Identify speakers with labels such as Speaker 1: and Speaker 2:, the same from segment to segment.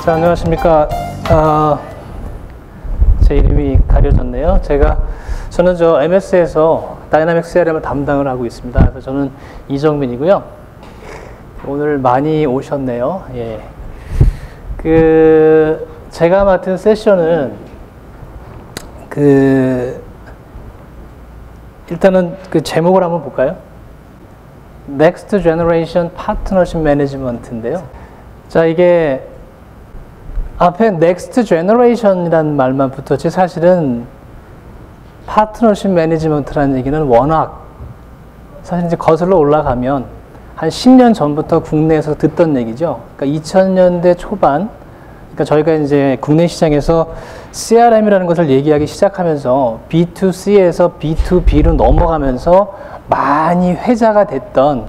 Speaker 1: 자, 안녕하십니까. 제 이름이 가려졌네요. 저는 MS에서 다이나믹 CRM을 담당을 하고 있습니다. 그래서 저는 이정민이고요. 오늘 많이 오셨네요. 예. 제가 맡은 세션은 일단은 제목을 한번 볼까요? Next Generation Partnership Management인데요. 자, 이게 앞에 Next Generation이라는 말만 붙었지 사실은 파트너십 매니지먼트라는 얘기는 워낙 사실 이제 거슬러 올라가면 한 10년 전부터 국내에서 듣던 얘기죠. 그러니까 2000년대 초반, 그러니까 저희가 이제 국내 시장에서 CRM이라는 것을 얘기하기 시작하면서 B2C에서 B2B로 넘어가면서 많이 회자가 됐던,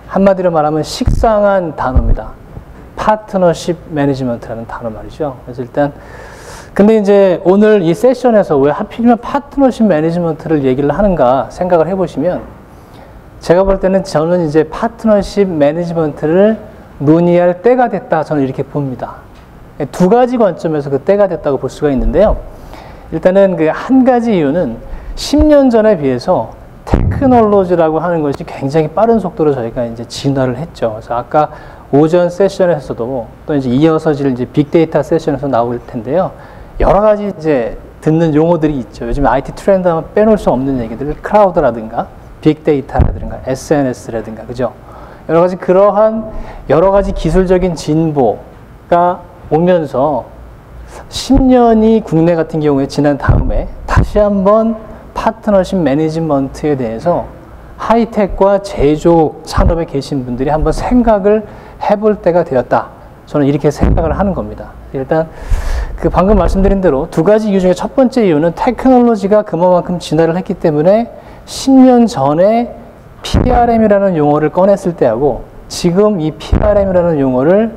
Speaker 1: 한마디로 말하면 식상한 단어입니다. 파트너십 매니지먼트라는 단어 말이죠. 그래서 일단 근데 이제 오늘 이 세션에서 왜 하필이면 파트너십 매니지먼트를 얘기를 하는가 생각을 해보시면, 제가 볼 때는 저는 이제 파트너십 매니지먼트를 논의할 때가 됐다, 저는 이렇게 봅니다. 두 가지 관점에서 그 때가 됐다고 볼 수가 있는데요. 일단은 한 가지 이유는 10년 전에 비해서 테크놀로지라고 하는 것이 굉장히 빠른 속도로 저희가 이제 진화를 했죠. 그래서 아까 오전 세션에서도 또 이제 이어서 이제 빅데이터 세션에서 나올 텐데요. 여러 가지 이제 듣는 용어들이 있죠. 요즘 IT 트렌드 하면 빼놓을 수 없는 얘기들, 클라우드라든가 빅데이터라든가 SNS라든가, 그죠? 그러한 여러 가지 기술적인 진보가 오면서 10년이 국내 같은 경우에 지난 다음에 다시 한번 파트너십 매니지먼트에 대해서 하이텍과 제조 산업에 계신 분들이 한번 생각을 해볼 때가 되었다. 저는 이렇게 생각을 하는 겁니다. 일단 방금 말씀드린 대로 두 가지 이유 중에 첫 번째 이유는 테크놀로지가 그만큼 진화를 했기 때문에 10년 전에 PRM이라는 용어를 꺼냈을 때하고 지금 이 PRM이라는 용어를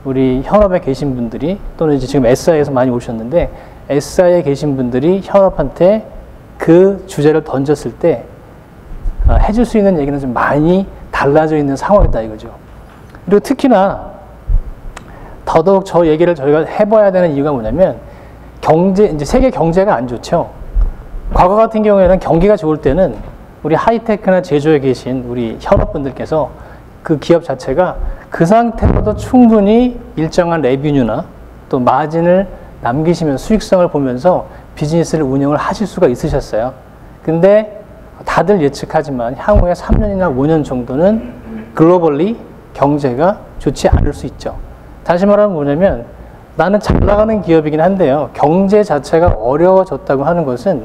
Speaker 1: 우리 현업에 계신 분들이, 또는 이제 지금 SI에서 많이 오셨는데 SI에 계신 분들이 현업한테 그 주제를 던졌을 때 해줄 수 있는 얘기는 좀 많이 달라져 있는 상황이다 이거죠. 그리고 특히나 더더욱 저 얘기를 저희가 해봐야 되는 이유가 뭐냐면, 이제 세계 경제가 안 좋죠. 과거 같은 경우에는 경기가 좋을 때는 우리 하이테크나 제조에 계신 우리 현업분들께서 그 기업 자체가 그 상태로도 충분히 일정한 레비뉴나 또 마진을 남기시면서 수익성을 보면서 비즈니스를 운영을 하실 수가 있으셨어요. 근데 다들 예측하지만 향후에 3년이나 5년 정도는 글로벌리 경제가 좋지 않을 수 있죠. 다시 말하면 뭐냐면, 나는 잘 나가는 기업이긴 한데요, 경제 자체가 어려워졌다고 하는 것은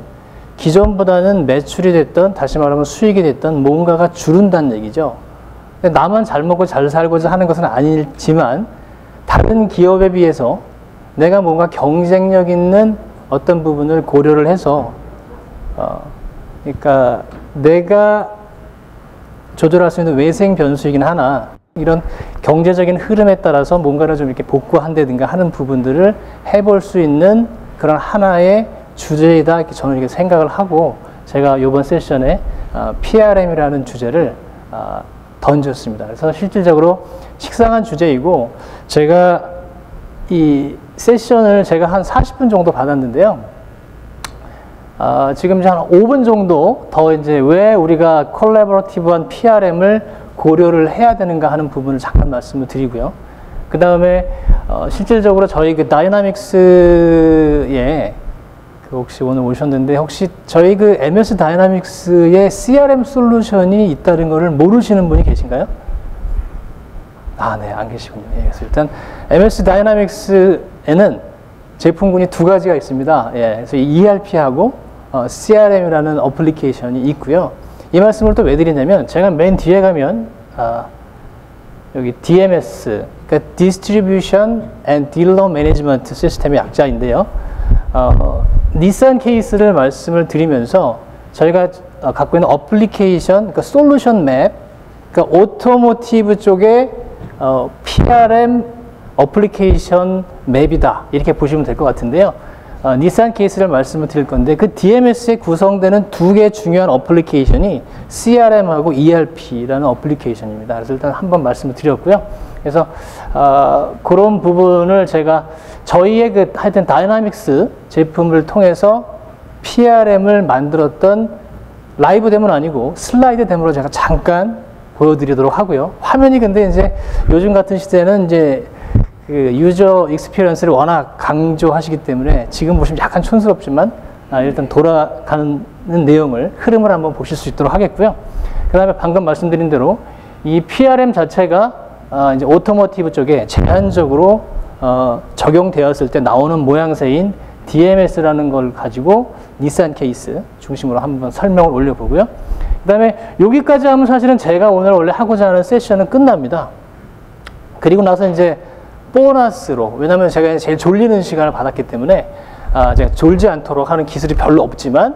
Speaker 1: 기존보다는 매출이 됐던, 다시 말하면 수익이 됐던 뭔가가 줄은다는 얘기죠. 근데 나만 잘 먹고 잘 살고자 하는 것은 아니지만 다른 기업에 비해서 내가 뭔가 경쟁력 있는 어떤 부분을 고려를 해서 그러니까 내가 조절할 수 있는 외생 변수이긴 하나, 이런 경제적인 흐름에 따라서 뭔가를 좀 이렇게 복구한다든가 하는 부분들을 해볼 수 있는 그런 하나의 주제이다, 이렇게 저는 이렇게 생각을 하고, 제가 이번 세션에 PRM이라는 주제를 던졌습니다. 그래서 실질적으로 식상한 주제이고, 제가 이 세션을 제가 한 40분 정도 받았는데요. 지금 이제 한 5분 정도 더 이제 왜 우리가 콜라보레이티브한 PRM을 고려를 해야 되는가 하는 부분을 잠깐 말씀을 드리고요. 그 다음에 실질적으로 저희 다이나믹스에 혹시 오늘 오셨는데, 혹시 저희 MS 다이나믹스에 CRM 솔루션이 있다는 것을 모르시는 분이 계신가요? 네, 안 계시군요. 예, 그래서 일단 MS 다이나믹스에는 제품군이 두 가지가 있습니다. 예, 그래서 ERP하고 CRM이라는 어플리케이션이 있고요. 이 말씀을 또 왜 드리냐면, 제가 맨 뒤에 가면 여기 DMS, 그러니까 Distribution and Dealer Management System의 약자인데요. 닛산 케이스를 말씀을 드리면서 저희가 갖고 있는 어플리케이션, 그러니까 솔루션 맵, 그러니까 오토모티브 쪽에 PRM 어플리케이션 맵이다, 이렇게 보시면 될 것 같은데요. 닛산 케이스를 말씀을 드릴 건데, 그 DMS에 구성되는 두 개의 중요한 어플리케이션이 CRM하고 ERP라는 어플리케이션입니다. 그래서 일단 한번 말씀을 드렸고요. 그래서 그런 부분을 제가 저희의 그 하여튼 다이나믹스 제품을 통해서 PRM을 만들었던 라이브 데모는 아니고 슬라이드 데모로 제가 잠깐 보여드리도록 하고요. 화면이 근데 이제 요즘 같은 시대는 이제 그 유저 익스피리언스를 워낙 강조하시기 때문에 지금 보시면 약간 촌스럽지만 일단 돌아가는 내용을 흐름을 한번 보실 수 있도록 하겠고요. 그 다음에 방금 말씀드린 대로 이 PRM 자체가 이제 오토모티브 쪽에 제한적으로 적용되었을 때 나오는 모양새인 DMS라는 걸 가지고 닛산 케이스 중심으로 한번 설명을 올려보고요. 그 다음에 여기까지 하면 사실은 제가 오늘 원래 하고자 하는 세션은 끝납니다. 그리고 나서 이제 보너스로, 왜냐하면 제가 제일 졸리는 시간을 받았기 때문에 제가 졸지 않도록 하는 기술이 별로 없지만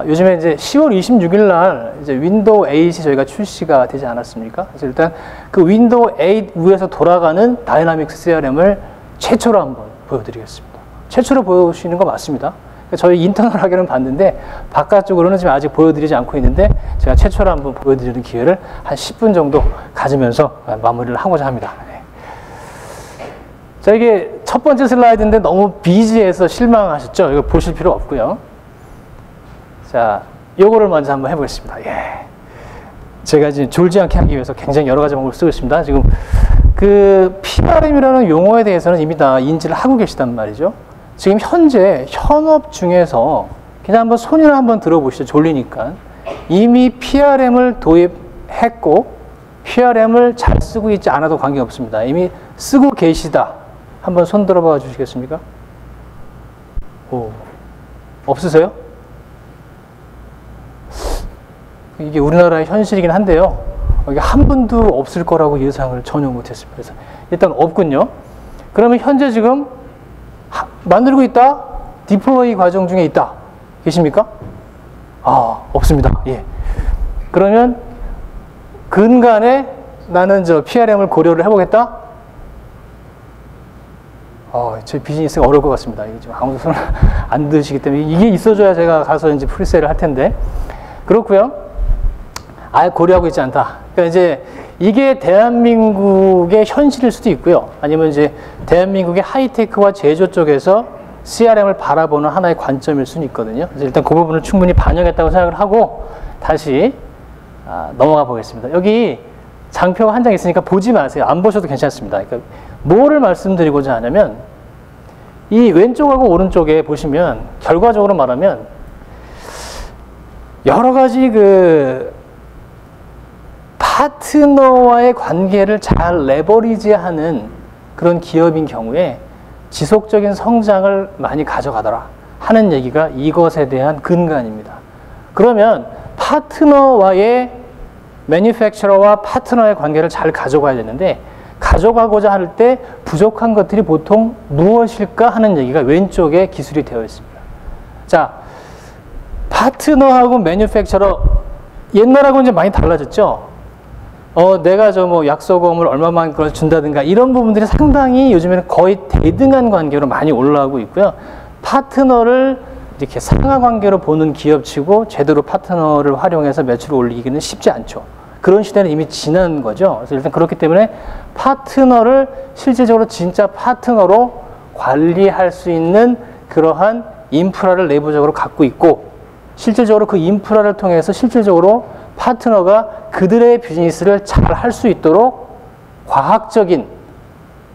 Speaker 1: 요즘에 이제 10월 26일 날 이제 윈도우 8이 저희가 출시가 되지 않았습니까? 그래서 일단 그 윈도우 8 위에서 돌아가는 다이나믹스 CRM을 최초로 한번 보여드리겠습니다. 최초로 보여주시는 거 맞습니다. 저희 인터널하게는 봤는데 바깥쪽으로는 지금 아직 보여드리지 않고 있는데 제가 최초로 한번 보여드리는 기회를 한 10분 정도 가지면서 마무리를 하고자 합니다. 자, 이게 첫 번째 슬라이드인데 너무 비지해서 실망하셨죠? 이거 보실 필요 없고요. 자, 요거를 먼저 한번 해보겠습니다. 예. 제가 지금 졸지 않게 하기 위해서 굉장히 여러 가지 방법을 쓰고 있습니다. 지금 그 PRM이라는 용어에 대해서는 이미 다 인지를 하고 계시단 말이죠. 지금 현재 현업 중에서 그냥 한번 손이나 한번 들어보시죠. 졸리니까. 이미 PRM을 도입했고 PRM을 잘 쓰고 있지 않아도 관계없습니다. 이미 쓰고 계시다. 한번 손 들어봐 주시겠습니까? 오, 없으세요? 이게 우리나라의 현실이긴 한데요. 이게 한 분도 없을 거라고 예상을 전혀 못했습니다. 그래서 일단 없군요. 그러면 현재 지금 만들고 있다? 디플로이 과정 중에 있다. 계십니까? 없습니다. 예. 그러면 근간에 나는 저 PRM을 고려를 해보겠다? 제 비즈니스가 어려울 것 같습니다. 이게 지금 아무도 손을 안 드시기 때문에 이게 있어줘야 제가 가서 이제 프리세일을 할 텐데. 그렇고요. 아예 고려하고 있지 않다. 그러니까 이제 이게 대한민국의 현실일 수도 있고요. 아니면 이제 대한민국의 하이테크와 제조 쪽에서 CRM을 바라보는 하나의 관점일 수는 있거든요. 그래서 일단 그 부분을 충분히 반영했다고 생각을 하고 다시 넘어가 보겠습니다. 여기 장표가 한 장 있으니까 보지 마세요. 안 보셔도 괜찮습니다. 그러니까 뭐를 말씀드리고자 하냐면 이 왼쪽하고 오른쪽에 보시면 결과적으로 말하면 여러 가지 그 파트너와의 관계를 잘 레버리지하는 그런 기업인 경우에 지속적인 성장을 많이 가져가더라 하는 얘기가 이것에 대한 근간입니다. 그러면 파트너와의 매니팩처러와 파트너의 관계를 잘 가져가야 되는데 가져가고자 할 때 부족한 것들이 보통 무엇일까 하는 얘기가 왼쪽에 기술이 되어 있습니다. 자, 파트너하고 매니팩처러 옛날하고 이제 많이 달라졌죠. 내가 저 뭐 약소금을 얼마만 준다든가 이런 부분들이 상당히 요즘에는 거의 대등한 관계로 많이 올라오고 있고요. 파트너를 이렇게 상하 관계로 보는 기업치고 제대로 파트너를 활용해서 매출을 올리기는 쉽지 않죠. 그런 시대는 이미 지난 거죠. 그래서 일단 그렇기 때문에 파트너를 실질적으로 진짜 파트너로 관리할 수 있는 그러한 인프라를 내부적으로 갖고 있고 실질적으로 그 인프라를 통해서 실질적으로 파트너가 그들의 비즈니스를 잘 할 수 있도록 과학적인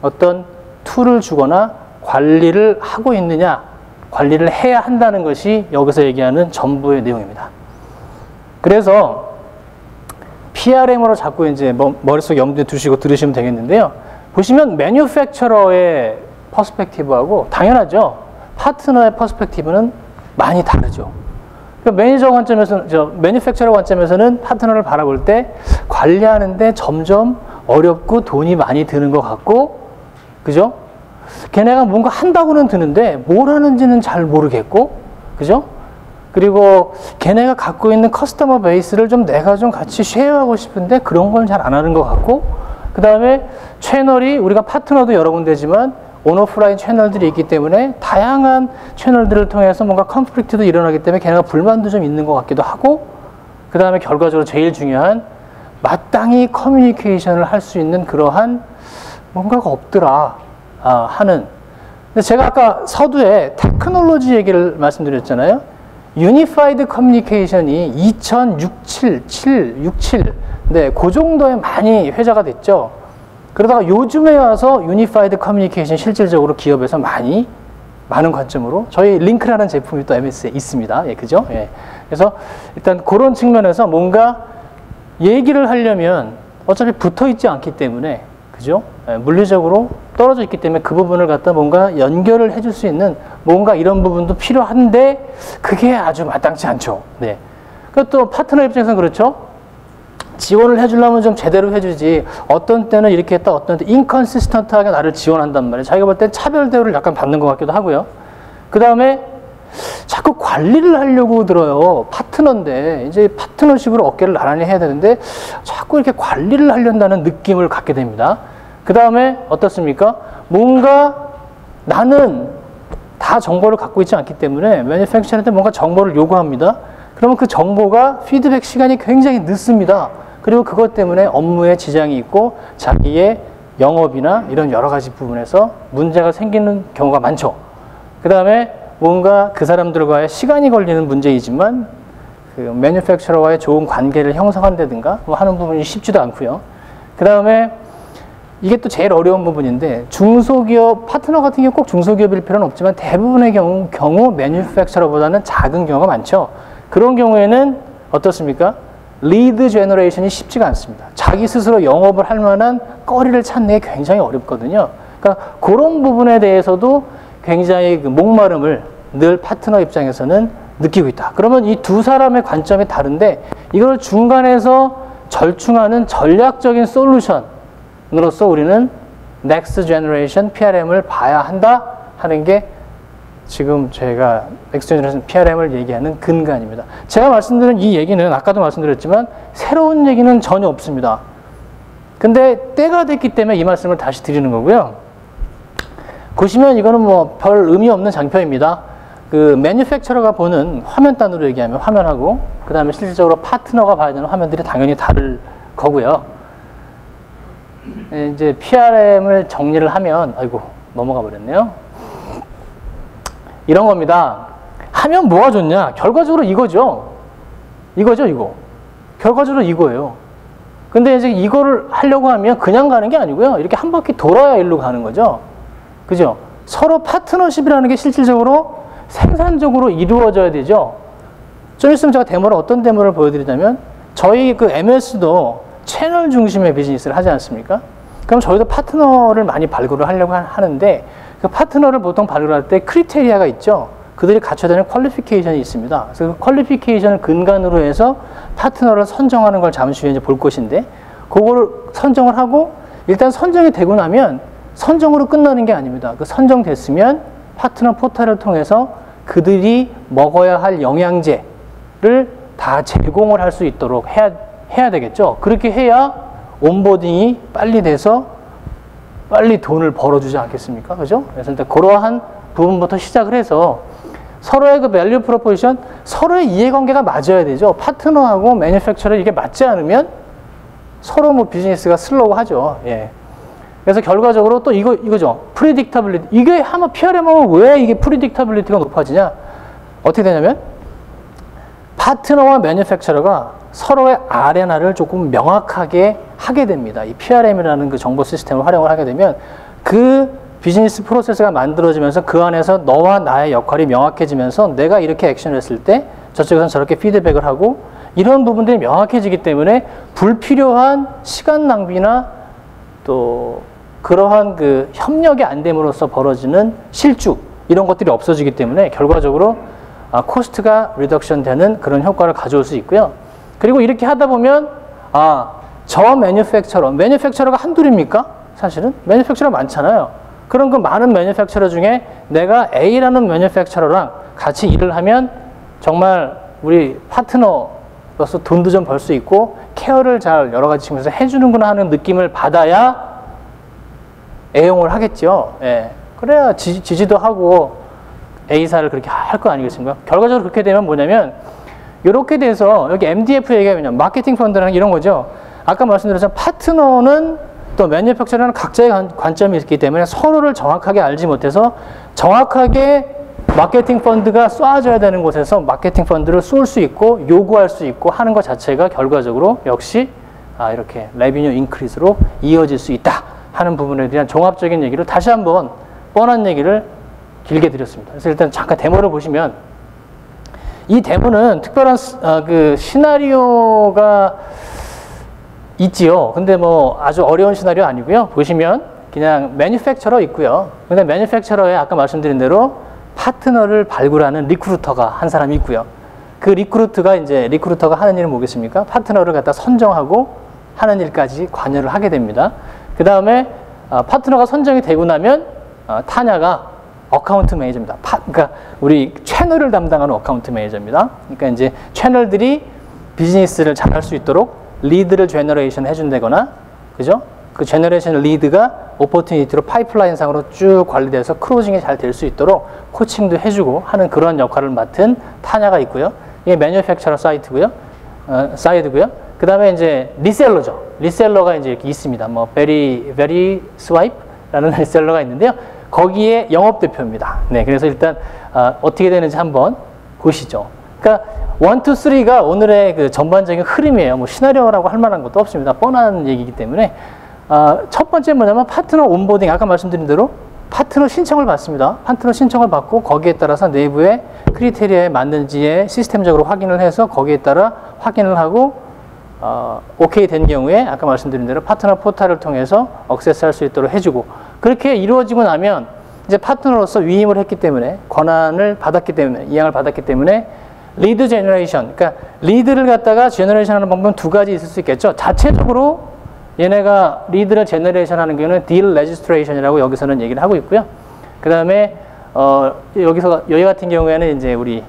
Speaker 1: 어떤 툴을 주거나 관리를 하고 있느냐, 관리를 해야 한다는 것이 여기서 얘기하는 전부의 내용입니다. 그래서 PRM으로 자꾸 이제 머릿속에 염두에 두시고 들으시면 되겠는데요. 보시면 매뉴팩처러의 퍼스펙티브하고 당연하죠. 파트너의 퍼스펙티브는 많이 다르죠. 매니저 관점에서는, 매니팩처러 관점에서는 파트너를 바라볼 때 관리하는데 점점 어렵고 돈이 많이 드는 것 같고, 그죠? 걔네가 뭔가 한다고는 드는데 뭘 하는지는 잘 모르겠고, 그죠? 그리고 걔네가 갖고 있는 커스터머 베이스를 좀 내가 좀 같이 쉐어하고 싶은데 그런 걸 잘 안 하는 것 같고, 그 다음에 채널이 우리가 파트너도 여러 군데지만 온오프라인 채널들이 있기 때문에 다양한 채널들을 통해서 뭔가 컨플릭트도 일어나기 때문에 걔네가 불만도 좀 있는 것 같기도 하고, 그 다음에 결과적으로 제일 중요한 마땅히 커뮤니케이션을 할 수 있는 그러한 뭔가가 없더라 하는. 근데 제가 아까 서두에 테크놀로지 얘기를 말씀드렸잖아요. 유니파이드 커뮤니케이션이 2067, 네, 그 정도에 많이 회자가 됐죠. 그러다가 요즘에 와서 유니파이드 커뮤니케이션 실질적으로 기업에서 많은 관점으로 저희 링크라는 제품이 또 MS에 있습니다. 예, 그죠? 예. 그래서 일단 그런 측면에서 뭔가 얘기를 하려면 어차피 붙어 있지 않기 때문에, 그죠? 예, 물리적으로 떨어져 있기 때문에 그 부분을 갖다 뭔가 연결을 해줄 수 있는 뭔가 이런 부분도 필요한데 그게 아주 마땅치 않죠. 네. 그것도 파트너 입장에서는 그렇죠. 지원을 해주려면 좀 제대로 해주지. 어떤 때는 이렇게 했다, 어떤 때 인컨시스턴트하게 나를 지원한단 말이에요. 자기가 볼 땐 차별 대우를 약간 받는 것 같기도 하고요. 그 다음에 자꾸 관리를 하려고 들어요. 파트너인데 이제 파트너십으로 어깨를 나란히 해야 되는데 자꾸 이렇게 관리를 하려는 느낌을 갖게 됩니다. 그 다음에 어떻습니까? 뭔가 나는 다 정보를 갖고 있지 않기 때문에 매니팩처러한테 뭔가 정보를 요구합니다. 그러면 그 정보가 피드백 시간이 굉장히 늦습니다. 그리고 그것 때문에 업무에 지장이 있고 자기의 영업이나 이런 여러 가지 부분에서 문제가 생기는 경우가 많죠. 그 다음에 뭔가 그 사람들과의 시간이 걸리는 문제이지만 그 매니팩처러와의 좋은 관계를 형성한다든가 뭐 하는 부분이 쉽지도 않고요. 그 다음에 이게 또 제일 어려운 부분인데 중소기업 파트너 같은 경우 꼭 중소기업일 필요는 없지만 대부분의 경우 매니팩처러보다는 작은 경우가 많죠. 그런 경우에는 어떻습니까? 리드 제너레이션이 쉽지가 않습니다. 자기 스스로 영업을 할 만한 거리를 찾는 게 굉장히 어렵거든요. 그러니까 그런 부분에 대해서도 굉장히 그 목마름을 늘 파트너 입장에서는 느끼고 있다. 그러면 이 두 사람의 관점이 다른데 이걸 중간에서 절충하는 전략적인 솔루션으로서 우리는 넥스트 제너레이션 PRM을 봐야 한다 하는 게 지금 제가 넥스트 제너레이션 PRM을 얘기하는 근간입니다. 제가 말씀드린 이 얘기는 아까도 말씀드렸지만 새로운 얘기는 전혀 없습니다. 근데 때가 됐기 때문에 이 말씀을 다시 드리는 거고요. 보시면 이거는 뭐 별 의미 없는 장표입니다. 그 매니팩처러가 보는 화면 단으로 얘기하면 화면하고 그 다음에 실질적으로 파트너가 봐야 되는 화면들이 당연히 다를 거고요. 이제 PRM을 정리를 하면 아이고 넘어가 버렸네요. 이런 겁니다. 하면 뭐가 좋냐? 결과적으로 이거죠. 이거. 결과적으로 이거예요. 근데 이제 이거를 하려고 하면 그냥 가는 게 아니고요. 이렇게 한 바퀴 돌아야 일로 가는 거죠. 그죠? 서로 파트너십이라는 게 실질적으로 생산적으로 이루어져야 되죠. 좀 있으면 제가 어떤 데모를 보여드리자면 저희 그 MS도 채널 중심의 비즈니스를 하지 않습니까? 그럼 저희도 파트너를 많이 발굴을 하려고 하는데 그 파트너를 보통 발굴할 때 크리테리아가 있죠. 그들이 갖춰야 되는 퀄리피케이션이 있습니다. 그래서 그 퀄리피케이션을 근간으로 해서 파트너를 선정하는 걸 잠시 후에 이제 볼 것인데 그거를 선정을 하고 일단 선정이 되고 나면 선정으로 끝나는 게 아닙니다. 그 선정됐으면 파트너 포털을 통해서 그들이 먹어야 할 영양제를 다 제공을 할 수 있도록 해야 되겠죠. 그렇게 해야 온보딩이 빨리 돼서 빨리 돈을 벌어주지 않겠습니까? 그죠? 그래서 일단 그러한 부분부터 시작을 해서 서로의 그 밸류 프로포지션, 서로의 이해관계가 맞아야 되죠. 파트너하고 매니팩처러 이게 맞지 않으면 서로 뭐 비즈니스가 슬로우 하죠. 예. 그래서 결과적으로 또 이거죠. 프리딕터빌리티. 이게 하면 PRM 하면 왜 이게 프리딕터빌리티가 높아지냐? 어떻게 되냐면 파트너와 매니팩처러가 서로의 R&R을 조금 명확하게 하게 됩니다. 이 PRM이라는 그 정보 시스템을 활용을 하게 되면 그 비즈니스 프로세스가 만들어지면서 그 안에서 너와 나의 역할이 명확해지면서 내가 이렇게 액션을 했을 때 저쪽에서는 저렇게 피드백을 하고 이런 부분들이 명확해지기 때문에 불필요한 시간 낭비나 또 그러한 그 협력이 안 됨으로써 벌어지는 실주 이런 것들이 없어지기 때문에 결과적으로 코스트가 리덕션 되는 그런 효과를 가져올 수 있고요. 그리고 이렇게 하다 보면 저 매니팩처러가 한둘입니까? 사실은 매니팩처러 많잖아요. 그런 그 많은 매니팩처러 중에 내가 A라는 매니팩처러랑 같이 일을 하면 정말 우리 파트너로서 돈도 좀 벌 수 있고 케어를 잘 여러 가지 측면에서 해주는구나 하는 느낌을 받아야 애용을 하겠죠. 예. 그래야 지지도 하고 A사를 그렇게 할 거 아니겠습니까? 결과적으로 그렇게 되면 뭐냐면 이렇게 돼서 여기 MDF 얘기가 뭐냐면 마케팅 펀드라는 이런 거죠. 아까 말씀드렸지만 파트너는 또 매니팩처러는 각자의 관점이 있기 때문에 서로를 정확하게 알지 못해서 정확하게 마케팅 펀드가 쏴줘야 되는 곳에서 마케팅 펀드를 쏠 수 있고 요구할 수 있고 하는 것 자체가 결과적으로 역시 이렇게 레비뉴 인크리스로 이어질 수 있다 하는 부분에 대한 종합적인 얘기를 다시 한번 뻔한 얘기를 길게 드렸습니다. 그래서 일단 잠깐 데모를 보시면 이 데모는 특별한 그 시나리오가 있지요. 근데 뭐 아주 어려운 시나리오 아니고요. 보시면 그냥 매니팩처러 있고요. 근데 매니팩처러에 아까 말씀드린 대로 파트너를 발굴하는 리크루터가 한 사람이 있고요. 그 리크루터가 하는 일은 뭐겠습니까? 파트너를 갖다 선정하고 하는 일까지 관여를 하게 됩니다. 그 다음에 파트너가 선정이 되고 나면 타냐가 어카운트 매니저입니다. 그러니까 우리 채널을 담당하는 어카운트 매니저입니다. 그러니까 이제 채널들이 비즈니스를 잘할 수 있도록 리드를 제너레이션 해준다거나, 그죠? 그 제너레이션 리드가 오퍼튜니티로 파이프라인 상으로 쭉 관리돼서 크로징이 잘 될 수 있도록 코칭도 해주고 하는 그런 역할을 맡은 타냐가 있고요. 이게 매니팩처러 사이드고요. 그 다음에 이제 리셀러죠. 리셀러가 이제 이렇게 있습니다. 뭐 베리 스와이프라는 리셀러가 있는데요. 거기에 영업 대표입니다. 네, 그래서 일단 어떻게 되는지 한번 보시죠. 그러니까 1, 2, 3가 오늘의 그 전반적인 흐름이에요. 뭐 시나리오라고 할 만한 것도 없습니다. 뻔한 얘기이기 때문에 첫 번째 뭐냐면 파트너 온보딩, 아까 말씀드린 대로 파트너 신청을 받습니다. 파트너 신청을 받고 거기에 따라서 내부의 크리테리아에 맞는지에 시스템적으로 확인을 해서 거기에 따라 확인을 하고 오케이 된 경우에 아까 말씀드린 대로 파트너 포탈을 통해서 액세스할 수 있도록 해주고, 그렇게 이루어지고 나면 이제 파트너로서 위임을 했기 때문에 권한을 받았기 때문에 이양을 받았기 때문에 리드 제너레이션, 그러니까 리드를 갖다가 제너레이션하는 방법은 두 가지 있을 수 있겠죠. 자체적으로 얘네가 리드를 제너레이션하는 경우는 딜 레지스트레이션이라고 여기서는 얘기를 하고 있고요. 그 다음에 여기 같은 경우에는 이제 우리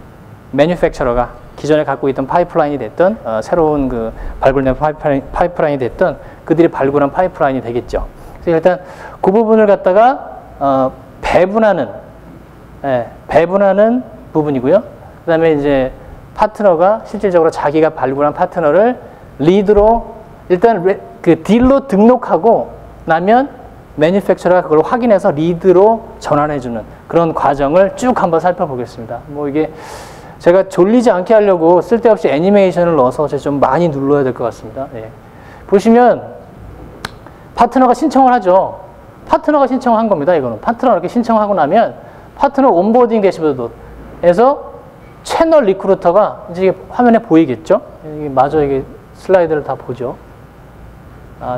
Speaker 1: 매니팩처러가 기존에 갖고 있던 파이프라인이 됐던 새로운 그 발굴된 파이프라인이 됐던 그들이 발굴한 파이프라인이 되겠죠. 그래서 일단 그 부분을 갖다가 배분하는 부분이고요. 그 다음에 이제 파트너가 실질적으로 자기가 발굴한 파트너를 리드로 일단 그 딜로 등록하고 나면 매니팩처러가 그걸 확인해서 리드로 전환해주는 그런 과정을 쭉 한번 살펴보겠습니다. 뭐 이게 제가 졸리지 않게 하려고 쓸데없이 애니메이션을 넣어서 좀 많이 눌러야 될 것 같습니다. 예. 보시면 파트너가 신청을 하죠. 파트너가 신청한 겁니다. 이거는 파트너가 이렇게 신청하고 나면 파트너 온보딩 대시보드에서 채널 리크루터가 이제 이게 화면에 보이겠죠? 이게 마저 이게 슬라이드를 다 보죠.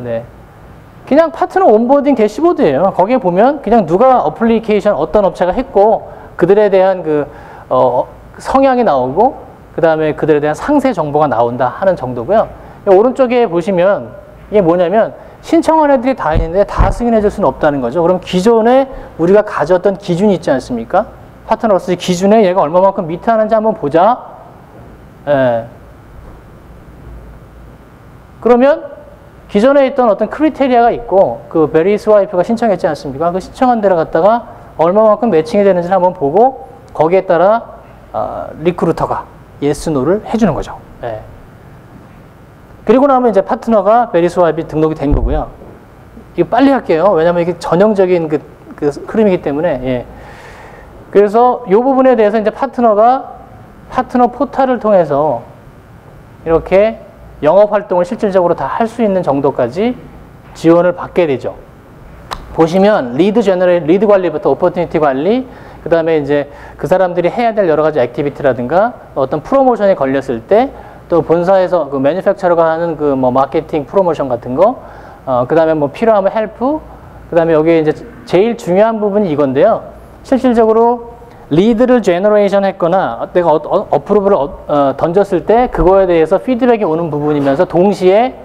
Speaker 1: 네. 그냥 파트너 온보딩 대시보드예요. 거기에 보면 그냥 누가 어플리케이션 어떤 업체가 했고 그들에 대한 그 성향이 나오고 그 다음에 그들에 대한 상세 정보가 나온다 하는 정도고요. 오른쪽에 보시면 이게 뭐냐면 신청한 애들이 다 있는데 다 승인해 줄 수는 없다는 거죠. 그럼 기존에 우리가 가졌던 기준이 있지 않습니까? 파트너로서 기준에 얘가 얼마만큼 미트하는지 한번 보자. 예. 그러면 기존에 있던 어떤 크리테리아가 있고 그 베리 스와이프가 신청했지 않습니까? 그 신청한 데를 갖다가 얼마만큼 매칭이 되는지를 한번 보고 거기에 따라 리크루터가 예스 노를 해주는 거죠. 예. 그리고 나면 이제 파트너가 베리 스와이프이 등록이 된 거고요. 이거 빨리 할게요. 왜냐하면 이게 전형적인 그 흐름이기 때문에. 예. 그래서 이 부분에 대해서 이제 파트너 포탈을 통해서 이렇게 영업 활동을 실질적으로 다 할 수 있는 정도까지 지원을 받게 되죠. 보시면 리드 관리부터 오퍼튜니티 관리, 그 다음에 이제 그 사람들이 해야 될 여러 가지 액티비티라든가 어떤 프로모션에 걸렸을 때 또 본사에서 그 매니팩처러가 하는 그 뭐 마케팅 프로모션 같은 거, 그 다음에 뭐 필요하면 헬프, 그 다음에 여기에 이제 제일 중요한 부분이 이건데요. 실질적으로 리드를 제너레이션 했거나 내가 어프로브를 던졌을 때 그거에 대해서 피드백이 오는 부분이면서 동시에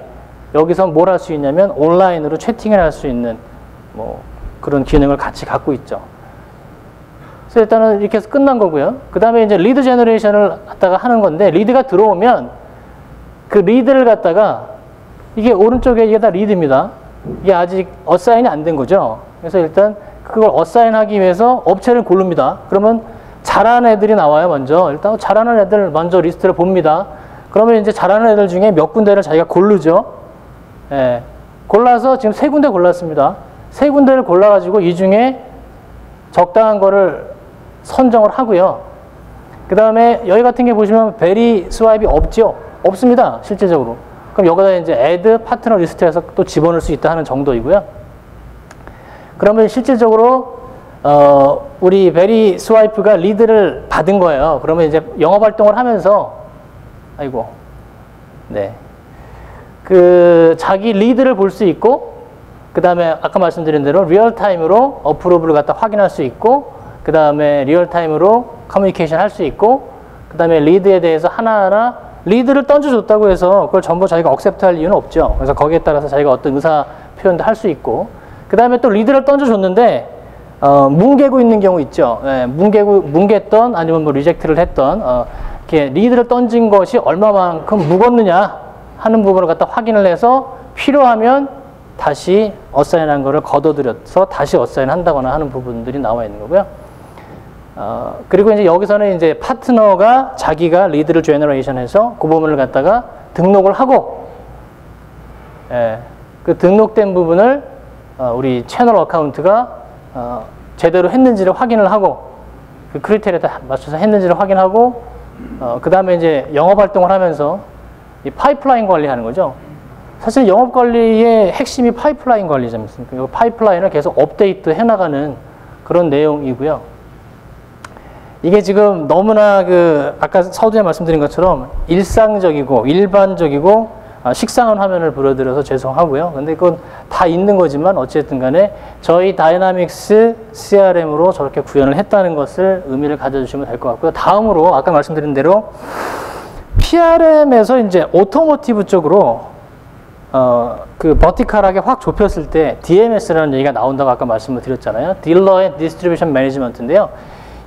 Speaker 1: 여기서 뭘 할 수 있냐면 온라인으로 채팅을 할 수 있는 뭐 그런 기능을 같이 갖고 있죠. 그래서 일단은 이렇게 해서 끝난 거고요. 그 다음에 이제 리드 제너레이션을 갖다가 하는 건데 리드가 들어오면 그 리드를 갖다가 이게 오른쪽에 이게 다 리드입니다. 이게 아직 어사인이 안 된 거죠. 그래서 일단 그걸 어사인하기 위해서 업체를 고릅니다. 그러면 잘하는 애들이 나와요, 먼저. 일단 잘하는 애들 먼저 리스트를 봅니다. 그러면 이제 잘하는 애들 중에 몇 군데를 자기가 고르죠. 예. 골라서 지금 3군데 골랐습니다. 3군데를 골라가지고 이 중에 적당한 거를 선정을 하고요. 그 다음에 여기 같은 게 보시면 베리 스와이프이 없죠? 없습니다. 실제적으로. 그럼 여기다 이제 add 파트너 리스트에서 또 집어넣을 수 있다 하는 정도이고요. 그러면 실질적으로 우리 베리 스와이프가 리드를 받은 거예요. 그러면 이제 영업 활동을 하면서 아이고 네. 그 자기 리드를 볼 수 있고 그 다음에 아까 말씀드린 대로 리얼타임으로 어프로브를 갖다 확인할 수 있고 그 다음에 리얼타임으로 커뮤니케이션 할 수 있고 그 다음에 리드에 대해서 하나하나 리드를 던져줬다고 해서 그걸 전부 자기가 억셉트할 이유는 없죠. 그래서 거기에 따라서 자기가 어떤 의사 표현도 할 수 있고 그 다음에 또 리드를 던져줬는데 뭉개고 있는 경우 있죠. 네, 뭉갰던 아니면 뭐 리젝트를 했던 이렇게 리드를 던진 것이 얼마만큼 묵었느냐 하는 부분을 갖다 확인을 해서 필요하면 다시 어사인한 거를 걷어들여서 다시 어사인 한다거나 하는 부분들이 나와 있는 거고요. 그리고 이제 여기서는 이제 파트너가 자기가 리드를 제너레이션해서 그 부분을 갖다가 등록을 하고, 예, 그 등록된 부분을 우리 채널 어카운트가 제대로 했는지를 확인을 하고, 그 크리테리아에 맞춰서 했는지를 확인하고, 그 다음에 이제 영업 활동을 하면서 이 파이프라인 관리하는 거죠. 사실 영업 관리의 핵심이 파이프라인 관리지 않습니까? 이 파이프라인을 계속 업데이트 해나가는 그런 내용이고요. 이게 지금 너무나 아까 서두에 말씀드린 것처럼 일상적이고 일반적이고 식상한 화면을 보여드려서 죄송하고요. 근데 그건 다 있는 거지만 어쨌든 간에 저희 다이나믹스 CRM으로 저렇게 구현을 했다는 것을 의미를 가져주시면 될 것 같고요. 다음으로 아까 말씀드린 대로 PRM에서 이제 오토모티브 쪽으로 그 버티컬하게 확 좁혔을 때 DMS라는 얘기가 나온다고 아까 말씀을 드렸잖아요. 딜러 앤 디스트리뷰션 매니지먼트인데요.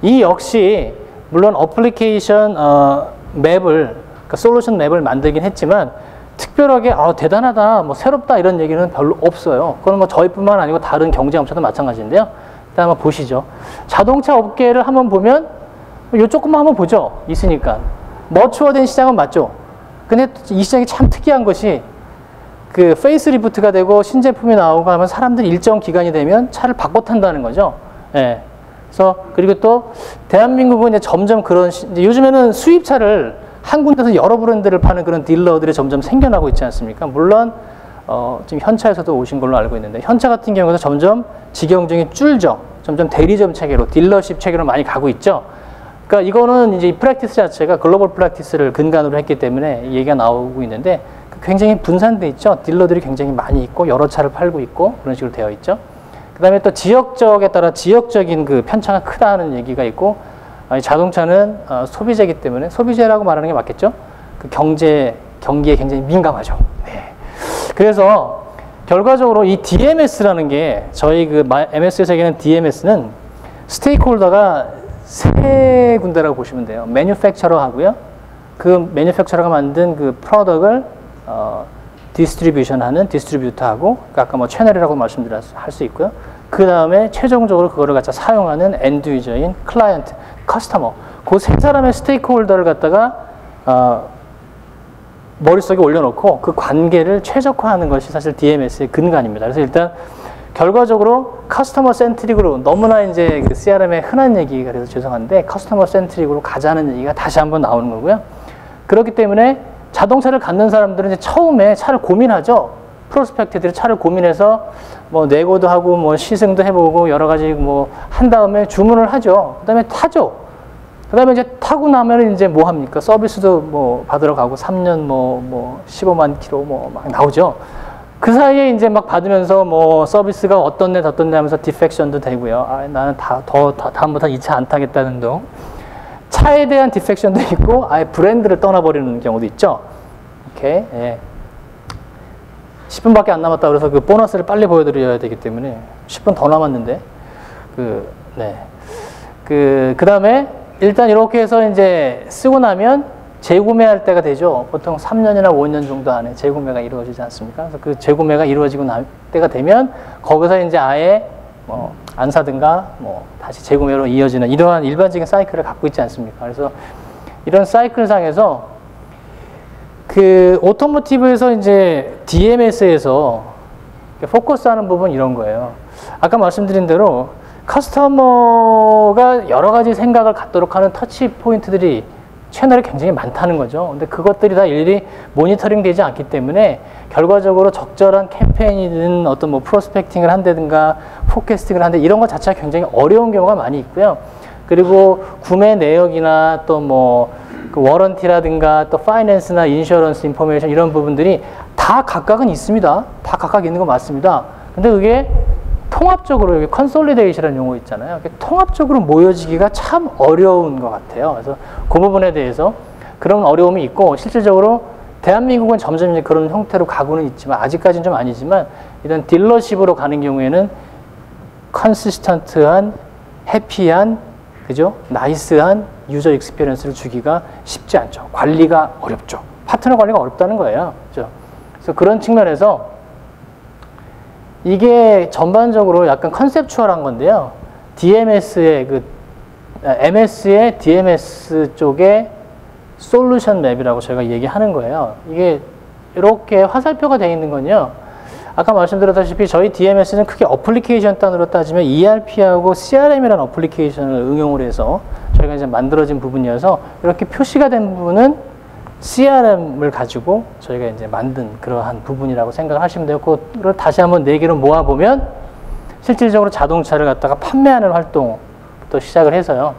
Speaker 1: 이 역시 물론 어플리케이션 맵을 그러니까 솔루션 맵을 만들긴 했지만 특별하게 대단하다, 뭐 새롭다 이런 얘기는 별로 없어요. 그건 뭐 저희뿐만 아니고 다른 경쟁업체도 마찬가지인데요. 일단 한번 보시죠. 자동차 업계를 한번 보면 요 조금만 한번 보죠. 있으니까 머추어된 시장은 맞죠. 근데 이 시장이 참 특이한 것이 그 페이스 리프트가 되고 신제품이 나오고 하면 사람들이 일정 기간이 되면 차를 바꿔 탄다는 거죠. 예. 그래서 그리고 또 대한민국은 이제 점점 그런 이제 요즘에는 수입차를 한 군데서 여러 브랜드를 파는 그런 딜러들이 점점 생겨나고 있지 않습니까? 물론 지금 현차에서도 오신 걸로 알고 있는데 현차 같은 경우도 점점 직영중이 줄죠. 점점 대리점 체계로 딜러십 체계로 많이 가고 있죠. 그러니까 이거는 이제 이 프랙티스 자체가 글로벌 프랙티스를 근간으로 했기 때문에 얘기가 나오고 있는데 굉장히 분산돼 있죠. 딜러들이 굉장히 많이 있고 여러 차를 팔고 있고 그런 식으로 되어 있죠. 그 다음에 또 지역적에 따라 지역적인 그 편차가 크다는 얘기가 있고 자동차는 소비재이기 때문에 소비재라고 말하는 게 맞겠죠. 그 경기에 굉장히 민감하죠. 네. 그래서 결과적으로 이 DMS라는 게 저희 그 MS에서 얘기하는 DMS는 스테이크홀더가 세 군데라고 보시면 돼요. 매뉴팩처러 하고요. 그 매뉴팩처러가 만든 그 프로덕트를 디스트리뷰션 하는 디스트리뷰터하고 아까 뭐 채널이라고 말씀드렸 할 수 있고요. 그 다음에 최종적으로 그거를 갖다 사용하는 엔드 유저인 클라이언트, 커스터머 그 세 사람의 스테이크홀더를 갖다가 머릿속에 올려놓고 그 관계를 최적화하는 것이 사실 DMS의 근간입니다. 그래서 일단 결과적으로 커스터머 센트릭으로 너무나 이제 그 CRM의 흔한 얘기가 그래서 죄송한데 커스터머 센트릭으로 가자는 얘기가 다시 한번 나오는 거고요. 그렇기 때문에 자동차를 갖는 사람들은 이제 처음에 차를 고민하죠. 프로스펙트들이 차를 고민해서 뭐 내고도 하고 뭐 시승도 해보고 여러 가지 뭐 한 다음에 주문을 하죠. 그 다음에 타죠. 그 다음에 이제 타고 나면 이제 뭐 합니까? 서비스도 뭐 받으러 가고 3년 뭐 15만 킬로 뭐 막 나오죠. 그 사이에 이제 막 받으면서 뭐 서비스가 어떻네 하면서 디펙션도 되고요. 나는 다음부터 이 차 안 타겠다는 둥. 차에 대한 디펙션도 있고 아예 브랜드를 떠나버리는 경우도 있죠. 오케이. 예. 10분밖에 안 남았다 그래서 그 보너스를 빨리 보여드려야 되기 때문에 10분 더 남았는데 그 다음에 일단 이렇게 해서 이제 쓰고 나면 재구매할 때가 되죠. 보통 3년이나 5년 정도 안에 재구매가 이루어지지 않습니까? 그래서 그 재구매가 이루어지고 때가 되면 거기서 이제 아예 뭐 안 사든가 뭐 다시 재구매로 이어지는 이러한 일반적인 사이클을 갖고 있지 않습니까? 그래서 이런 사이클 상에서 그 오토모티브에서 이제 DMS에서 포커스하는 부분 이런 거예요. 아까 말씀드린 대로 커스터머가 여러 가지 생각을 갖도록 하는 터치 포인트들이 채널에 굉장히 많다는 거죠. 근데 그것들이 다 일일이 모니터링 되지 않기 때문에 결과적으로 적절한 캠페인이든 어떤 뭐 프로스펙팅을 한다든가 포캐스팅을 한다 이런 것 자체가 굉장히 어려운 경우가 많이 있고요. 그리고 구매 내역이나 또 뭐 그 워런티라든가 또 파이낸스나 인슈어런스 인포메이션 이런 부분들이 다 각각은 있습니다. 다 각각 있는 거 맞습니다. 근데 그게 통합적으로 여기 컨솔리데이션이라는 용어 있잖아요. 통합적으로 모여지기가 참 어려운 것 같아요. 그래서 그 부분에 대해서 그런 어려움이 있고 실질적으로 대한민국은 점점 이제 그런 형태로 가고는 있지만 아직까지는 좀 아니지만 이런 딜러십으로 가는 경우에는 컨시스턴트한 해피한 그죠? 나이스한 유저 익스피리언스를 주기가 쉽지 않죠. 관리가 어렵죠. 파트너 관리가 어렵다는 거예요. 그죠? 그래서 그런 측면에서 이게 전반적으로 약간 컨셉추얼한 건데요. DMS의 MS의 DMS 쪽의 솔루션 맵이라고 저희가 얘기하는 거예요. 이게 이렇게 화살표가 되어 있는 건요. 아까 말씀드렸다시피 저희 DMS는 크게 어플리케이션 단으로 따지면 ERP하고 CRM이라는 어플리케이션을 응용을 해서 저희가 이제 만들어진 부분이어서 이렇게 표시가 된 부분은 CRM을 가지고 저희가 이제 만든 그러한 부분이라고 생각하시면 돼요. 그걸 다시 한번 4개로 모아보면 실질적으로 자동차를 갖다가 판매하는 활동부터 시작을 해서요.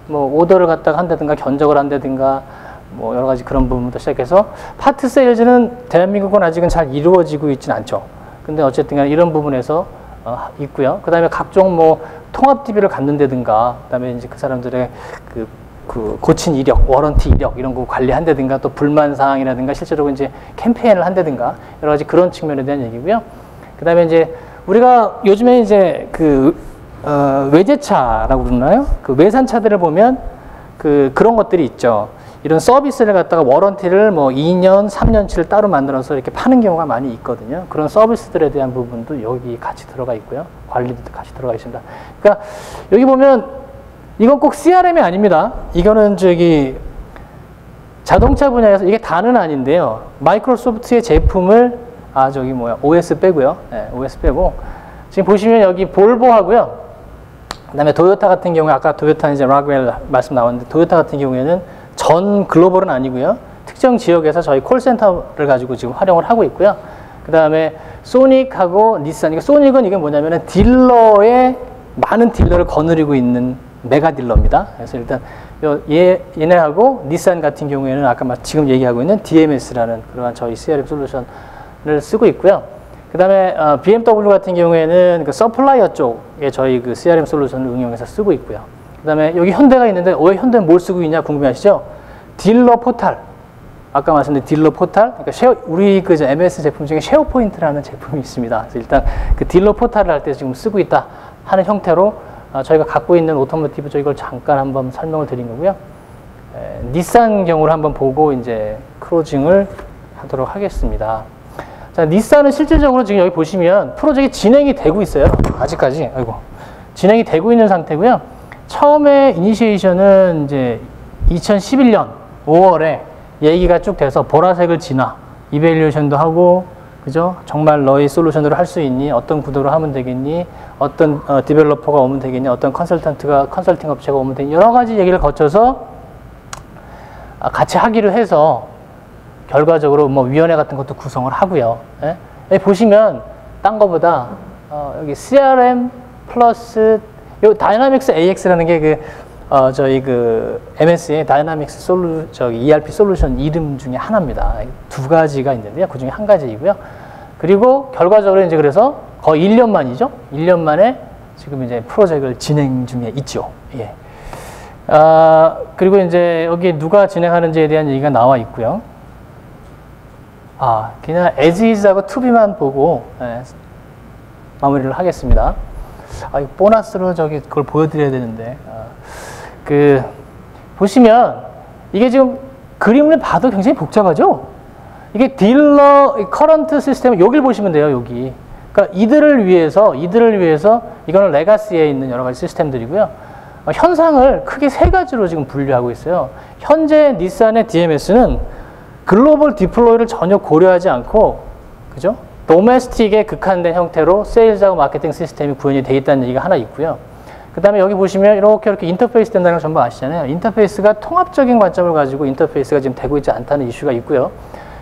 Speaker 1: 뭐 오더를 갖다가 한다든가 견적을 한다든가 뭐 여러 가지 그런 부분부터 시작해서 파트 세일즈는 대한민국은 아직은 잘 이루어지고 있지는 않죠. 근데 어쨌든 간에 이런 부분에서 있고요. 그 다음에 각종 뭐 통합 DB를 갖는다든가 그 다음에 이제 그 사람들의 그 고친 이력, 워런티 이력 이런 거 관리한다든가 또 불만 사항이라든가 실제로 이제 캠페인을 한다든가 여러 가지 그런 측면에 대한 얘기고요. 그 다음에 이제 우리가 요즘에 이제 외제차라고 그러나요? 그 외산차들을 보면 그런 것들이 있죠. 이런 서비스를 갖다가 워런티를 뭐 2년, 3년치를 따로 만들어서 이렇게 파는 경우가 많이 있거든요. 그런 서비스들에 대한 부분도 여기 같이 들어가 있고요. 관리도 같이 들어가 있습니다. 그러니까 여기 보면 이건 꼭 CRM이 아닙니다. 이거는 자동차 분야에서 이게 다는 아닌데요. 마이크로소프트의 제품을 OS 빼고요. 네, OS 빼고 지금 보시면 여기 볼보하고요. 그다음에 도요타 같은 경우에 아까 도요타 이제 락웰 말씀 나왔는데 도요타 같은 경우에는 전 글로벌은 아니고요. 특정 지역에서 저희 콜센터를 가지고 지금 활용을 하고 있고요. 그 다음에 소닉하고 닛산. 소닉은 이게 뭐냐면은 많은 딜러를 거느리고 있는 메가 딜러입니다. 그래서 일단 얘네하고 닛산 같은 경우에는 아까 지금 얘기하고 있는 DMS라는 그러한 저희 CRM 솔루션을 쓰고 있고요. 그 다음에 BMW 같은 경우에는 그 서플라이어 쪽에 저희 그 CRM 솔루션을 응용해서 쓰고 있고요. 그 다음에 여기 현대가 있는데 왜 현대는 뭘 쓰고 있냐 궁금해하시죠? 딜러 포탈. 아까 말씀드린 딜러 포탈. 그러니까 우리 그 MS 제품 중에 쉐어포인트라는 제품이 있습니다. 그래서 일단 그 딜러 포탈을 할 때 지금 쓰고 있다 하는 형태로 저희가 갖고 있는 오토모티브 쪽 이걸 잠깐 한번 설명을 드린 거고요. 닛산 경우를 한번 보고 이제 크로징을 하도록 하겠습니다. 자, 닛산은 실질적으로 지금 여기 보시면 프로젝트가 진행이 되고 있어요. 아직까지. 진행이 되고 있는 상태고요. 처음에 이니시에이션은 이제 2011년 5월에 얘기가 쭉 돼서 보라색을 지나 이밸류에이션도 하고 그죠? 정말 너희 솔루션으로 할 수 있니? 어떤 구도로 하면 되겠니? 어떤 디벨로퍼가 오면 되겠니? 어떤 컨설팅 업체가 오면 되겠니? 여러 가지 얘기를 거쳐서 같이 하기로 해서 결과적으로 뭐 위원회 같은 것도 구성을 하고요. 예? 여기 보시면 딴 거보다 여기 CRM 플러스 요 다이나믹스 AX라는 게 저희 MS의 다이나믹스 ERP 솔루션 이름 중에 하나입니다. 2가지가 있는데요. 그 중에 1가지이고요. 그리고 결과적으로 이제 그래서 거의 1년 만이죠. 1년 만에 지금 이제 프로젝트를 진행 중에 있죠. 예. 그리고 이제 여기 누가 진행하는지에 대한 얘기가 나와 있고요. 그냥 as is하고 to be만 보고 마무리를 하겠습니다. 보너스로 그걸 보여드려야 되는데, 보시면, 이게 지금 그림을 봐도 굉장히 복잡하죠? 이게 커런트 시스템, 여기를 보시면 돼요, 여기. 그러니까 이들을 위해서, 이거는 레가시에 있는 여러 가지 시스템들이고요. 현상을 크게 3가지로 지금 분류하고 있어요. 현재 닛산의 DMS는 글로벌 디플로이를 전혀 고려하지 않고, 그죠? 도메스틱에 극한된 형태로 세일즈하고 마케팅 시스템이 구현이 돼 있다는 얘기가 하나 있고요. 그 다음에 여기 보시면 이렇게 인터페이스 된다는 걸 전부 아시잖아요. 인터페이스가 통합적인 관점을 가지고 인터페이스가 지금 되고 있지 않다는 이슈가 있고요.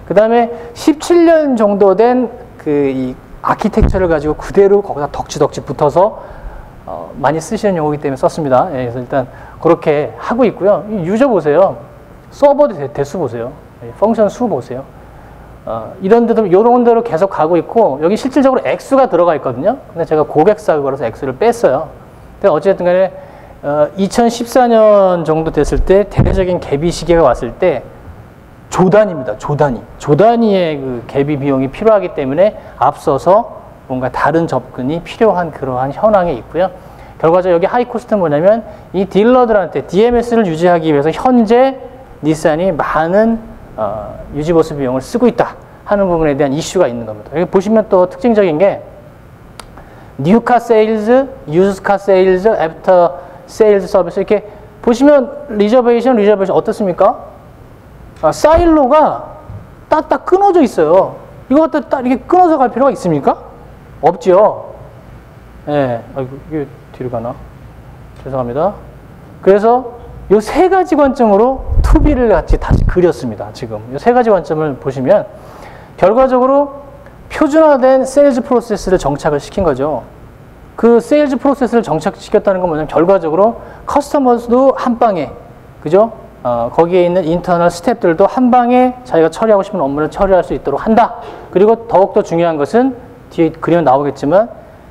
Speaker 1: 그 다음에 17년 정도 된 이 아키텍처를 가지고 그대로 거기다 덕지덕지 붙어서 많이 쓰시는 용어이기 때문에 썼습니다. 예, 그래서 일단 그렇게 하고 있고요. 유저 보세요. 서버 대수 보세요. 펑션 수 보세요. 이런 데로 계속 가고 있고, 여기 실질적으로 액수가 들어가 있거든요. 근데 제가 고객사 그거라서 액수를 뺐어요. 근데 어쨌든 간에 2014년 정도 됐을 때 대대적인 갭이 시기가 왔을 때 조단위입니다. 조단위의 그 갭이 비용이 필요하기 때문에 앞서서 뭔가 다른 접근이 필요한 그러한 현황에 있고요. 결과적으로 여기 하이 코스트는 뭐냐면 이 딜러들한테 DMS를 유지하기 위해서 현재 닛산이 많은 유지보수 비용을 쓰고 있다 하는 부분에 대한 이슈가 있는 겁니다. 여기 보시면 또 특징적인 게 뉴카 세일즈, 유즈카 세일즈, 애프터 세일즈 서비스 이렇게 보시면 리저베이션 어떻습니까? 사일로가 딱딱 끊어져 있어요. 이것도 딱 이렇게 끊어서 갈 필요가 있습니까? 없죠. 예, 아이고, 이게 뒤로 가나? 죄송합니다. 그래서 요 세 가지 관점으로 투비를 같이 다시 그렸습니다. 지금 요 세 가지 관점을 보시면 결과적으로 표준화된 세일즈 프로세스를 정착을 시킨 거죠. 그 세일즈 프로세스를 정착시켰다는 건 뭐냐면 결과적으로 커스터머도 한 방에, 그죠? 거기에 있는 인터널 스텝들도 한 방에 자기가 처리하고 싶은 업무를 처리할 수 있도록 한다. 그리고 더욱더 중요한 것은 뒤에 그리면 나오겠지만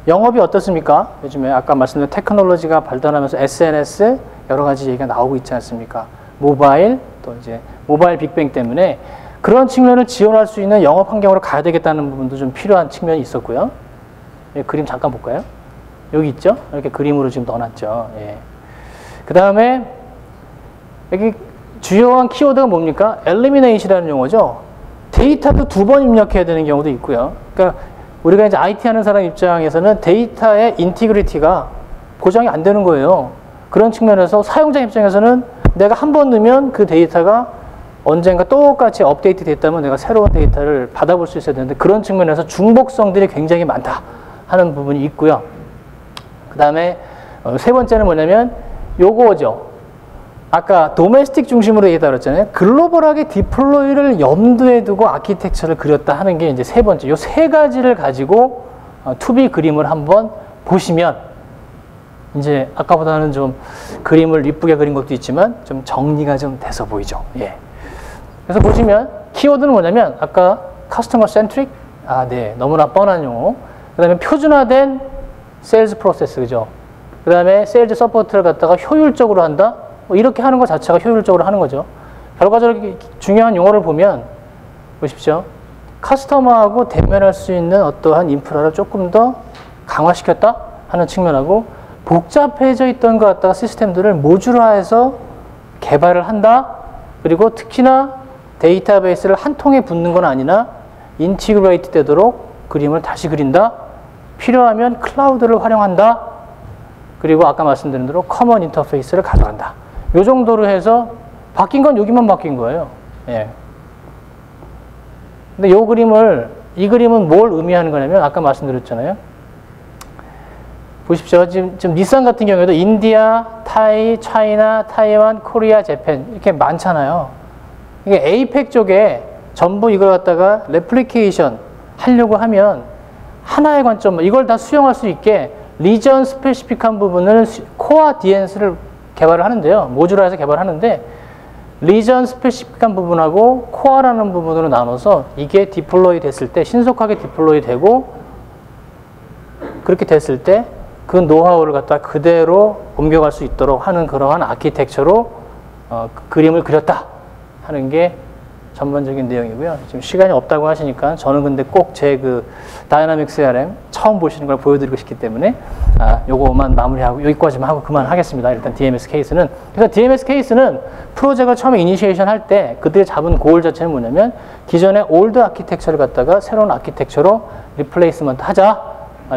Speaker 1: 영업이 어떻습니까? 요즘에 아까 말씀드린 테크놀로지가 발달하면서 SNS 여러 가지 얘기가 나오고 있지 않습니까? 모바일, 또 이제 모바일 빅뱅 때문에 그런 측면을 지원할 수 있는 영업 환경으로 가야 되겠다는 부분도 좀 필요한 측면이 있었고요. 예, 그림 잠깐 볼까요? 여기 있죠? 이렇게 그림으로 지금 넣어놨죠. 예. 그 다음에 여기 주요한 키워드가 뭡니까? 엘리미네이션이라는 용어죠. 데이터도 2번 입력해야 되는 경우도 있고요. 그러니까 우리가 이제 IT 하는 사람 입장에서는 데이터의 인티그리티가 보장이 안 되는 거예요. 그런 측면에서 사용자 입장에서는 내가 한 번 넣으면 그 데이터가 언젠가 똑같이 업데이트 됐다면 내가 새로운 데이터를 받아볼 수 있어야 되는데 그런 측면에서 중복성들이 굉장히 많다 하는 부분이 있고요. 그 다음에 세 번째는 뭐냐면 요거죠. 아까 도메스틱 중심으로 얘기했다 그랬잖아요. 글로벌하게 디플로이를 염두에 두고 아키텍처를 그렸다 하는 게 이제 세 번째. 요 세 가지를 가지고 투비 그림을 한번 보시면 이제 아까보다는 좀 그림을 이쁘게 그린 것도 있지만 좀 정리가 좀 돼서 보이죠. 예. 그래서 보시면 키워드는 뭐냐면 아까 커스터머 센트릭, 네, 너무나 뻔한 용어. 그다음에 표준화된 세일즈 프로세스, 그죠? 그다음에 세일즈 서포트를 갖다가 효율적으로 한다. 뭐 이렇게 하는 것 자체가 효율적으로 하는 거죠. 결과적으로 중요한 용어를 보면 보십시오. 커스터머하고 대면할 수 있는 어떠한 인프라를 조금 더 강화시켰다 하는 측면하고 복잡해져 있던 것 갖다가 시스템들을 모듈화해서 개발을 한다. 그리고 특히나 데이터베이스를 한 통에 붙는 건 아니나 인티그레이트 되도록 그림을 다시 그린다. 필요하면 클라우드를 활용한다. 그리고 아까 말씀드린 대로 커먼 인터페이스를 가져간다. 이 정도로 해서 바뀐 건 여기만 바뀐 거예요. 예. 근데 이 그림은 뭘 의미하는 거냐면 아까 말씀드렸잖아요. 보십시오. 지금 닛산 같은 경우에도 인디아, 타이, 차이나, 타이완, 코리아, 재팬 이렇게 많잖아요. 이게 에이펙 쪽에 전부 이걸 갖다가 레플리케이션 하려고 하면 하나의 관점, 이걸 다 수용할 수 있게 리전 스페시픽한 부분을 코어 DNS를 개발을 하는데요. 모듈화해서 개발하는데 리전 스페시픽한 부분하고 코어라는 부분으로 나눠서 이게 디플로이 됐을 때 신속하게 디플로이 되고 그렇게 됐을 때 그 노하우를 갖다 그대로 옮겨갈 수 있도록 하는 그러한 아키텍처로 그림을 그렸다 하는 게 전반적인 내용이고요. 지금 시간이 없다고 하시니까 저는 근데 꼭 제 그 다이나믹 CRM 처음 보시는 걸 보여드리고 싶기 때문에 요거만 마무리하고 여기까지만 하고 그만하겠습니다. 일단 DMS 케이스는. 그래서 DMS 케이스는 프로젝트를 처음에 이니시에이션 할 때 그들이 잡은 고ල් 자체는 뭐냐면 기존의 올드 아키텍처를 갖다가 새로운 아키텍처로 리플레이스먼트 하자.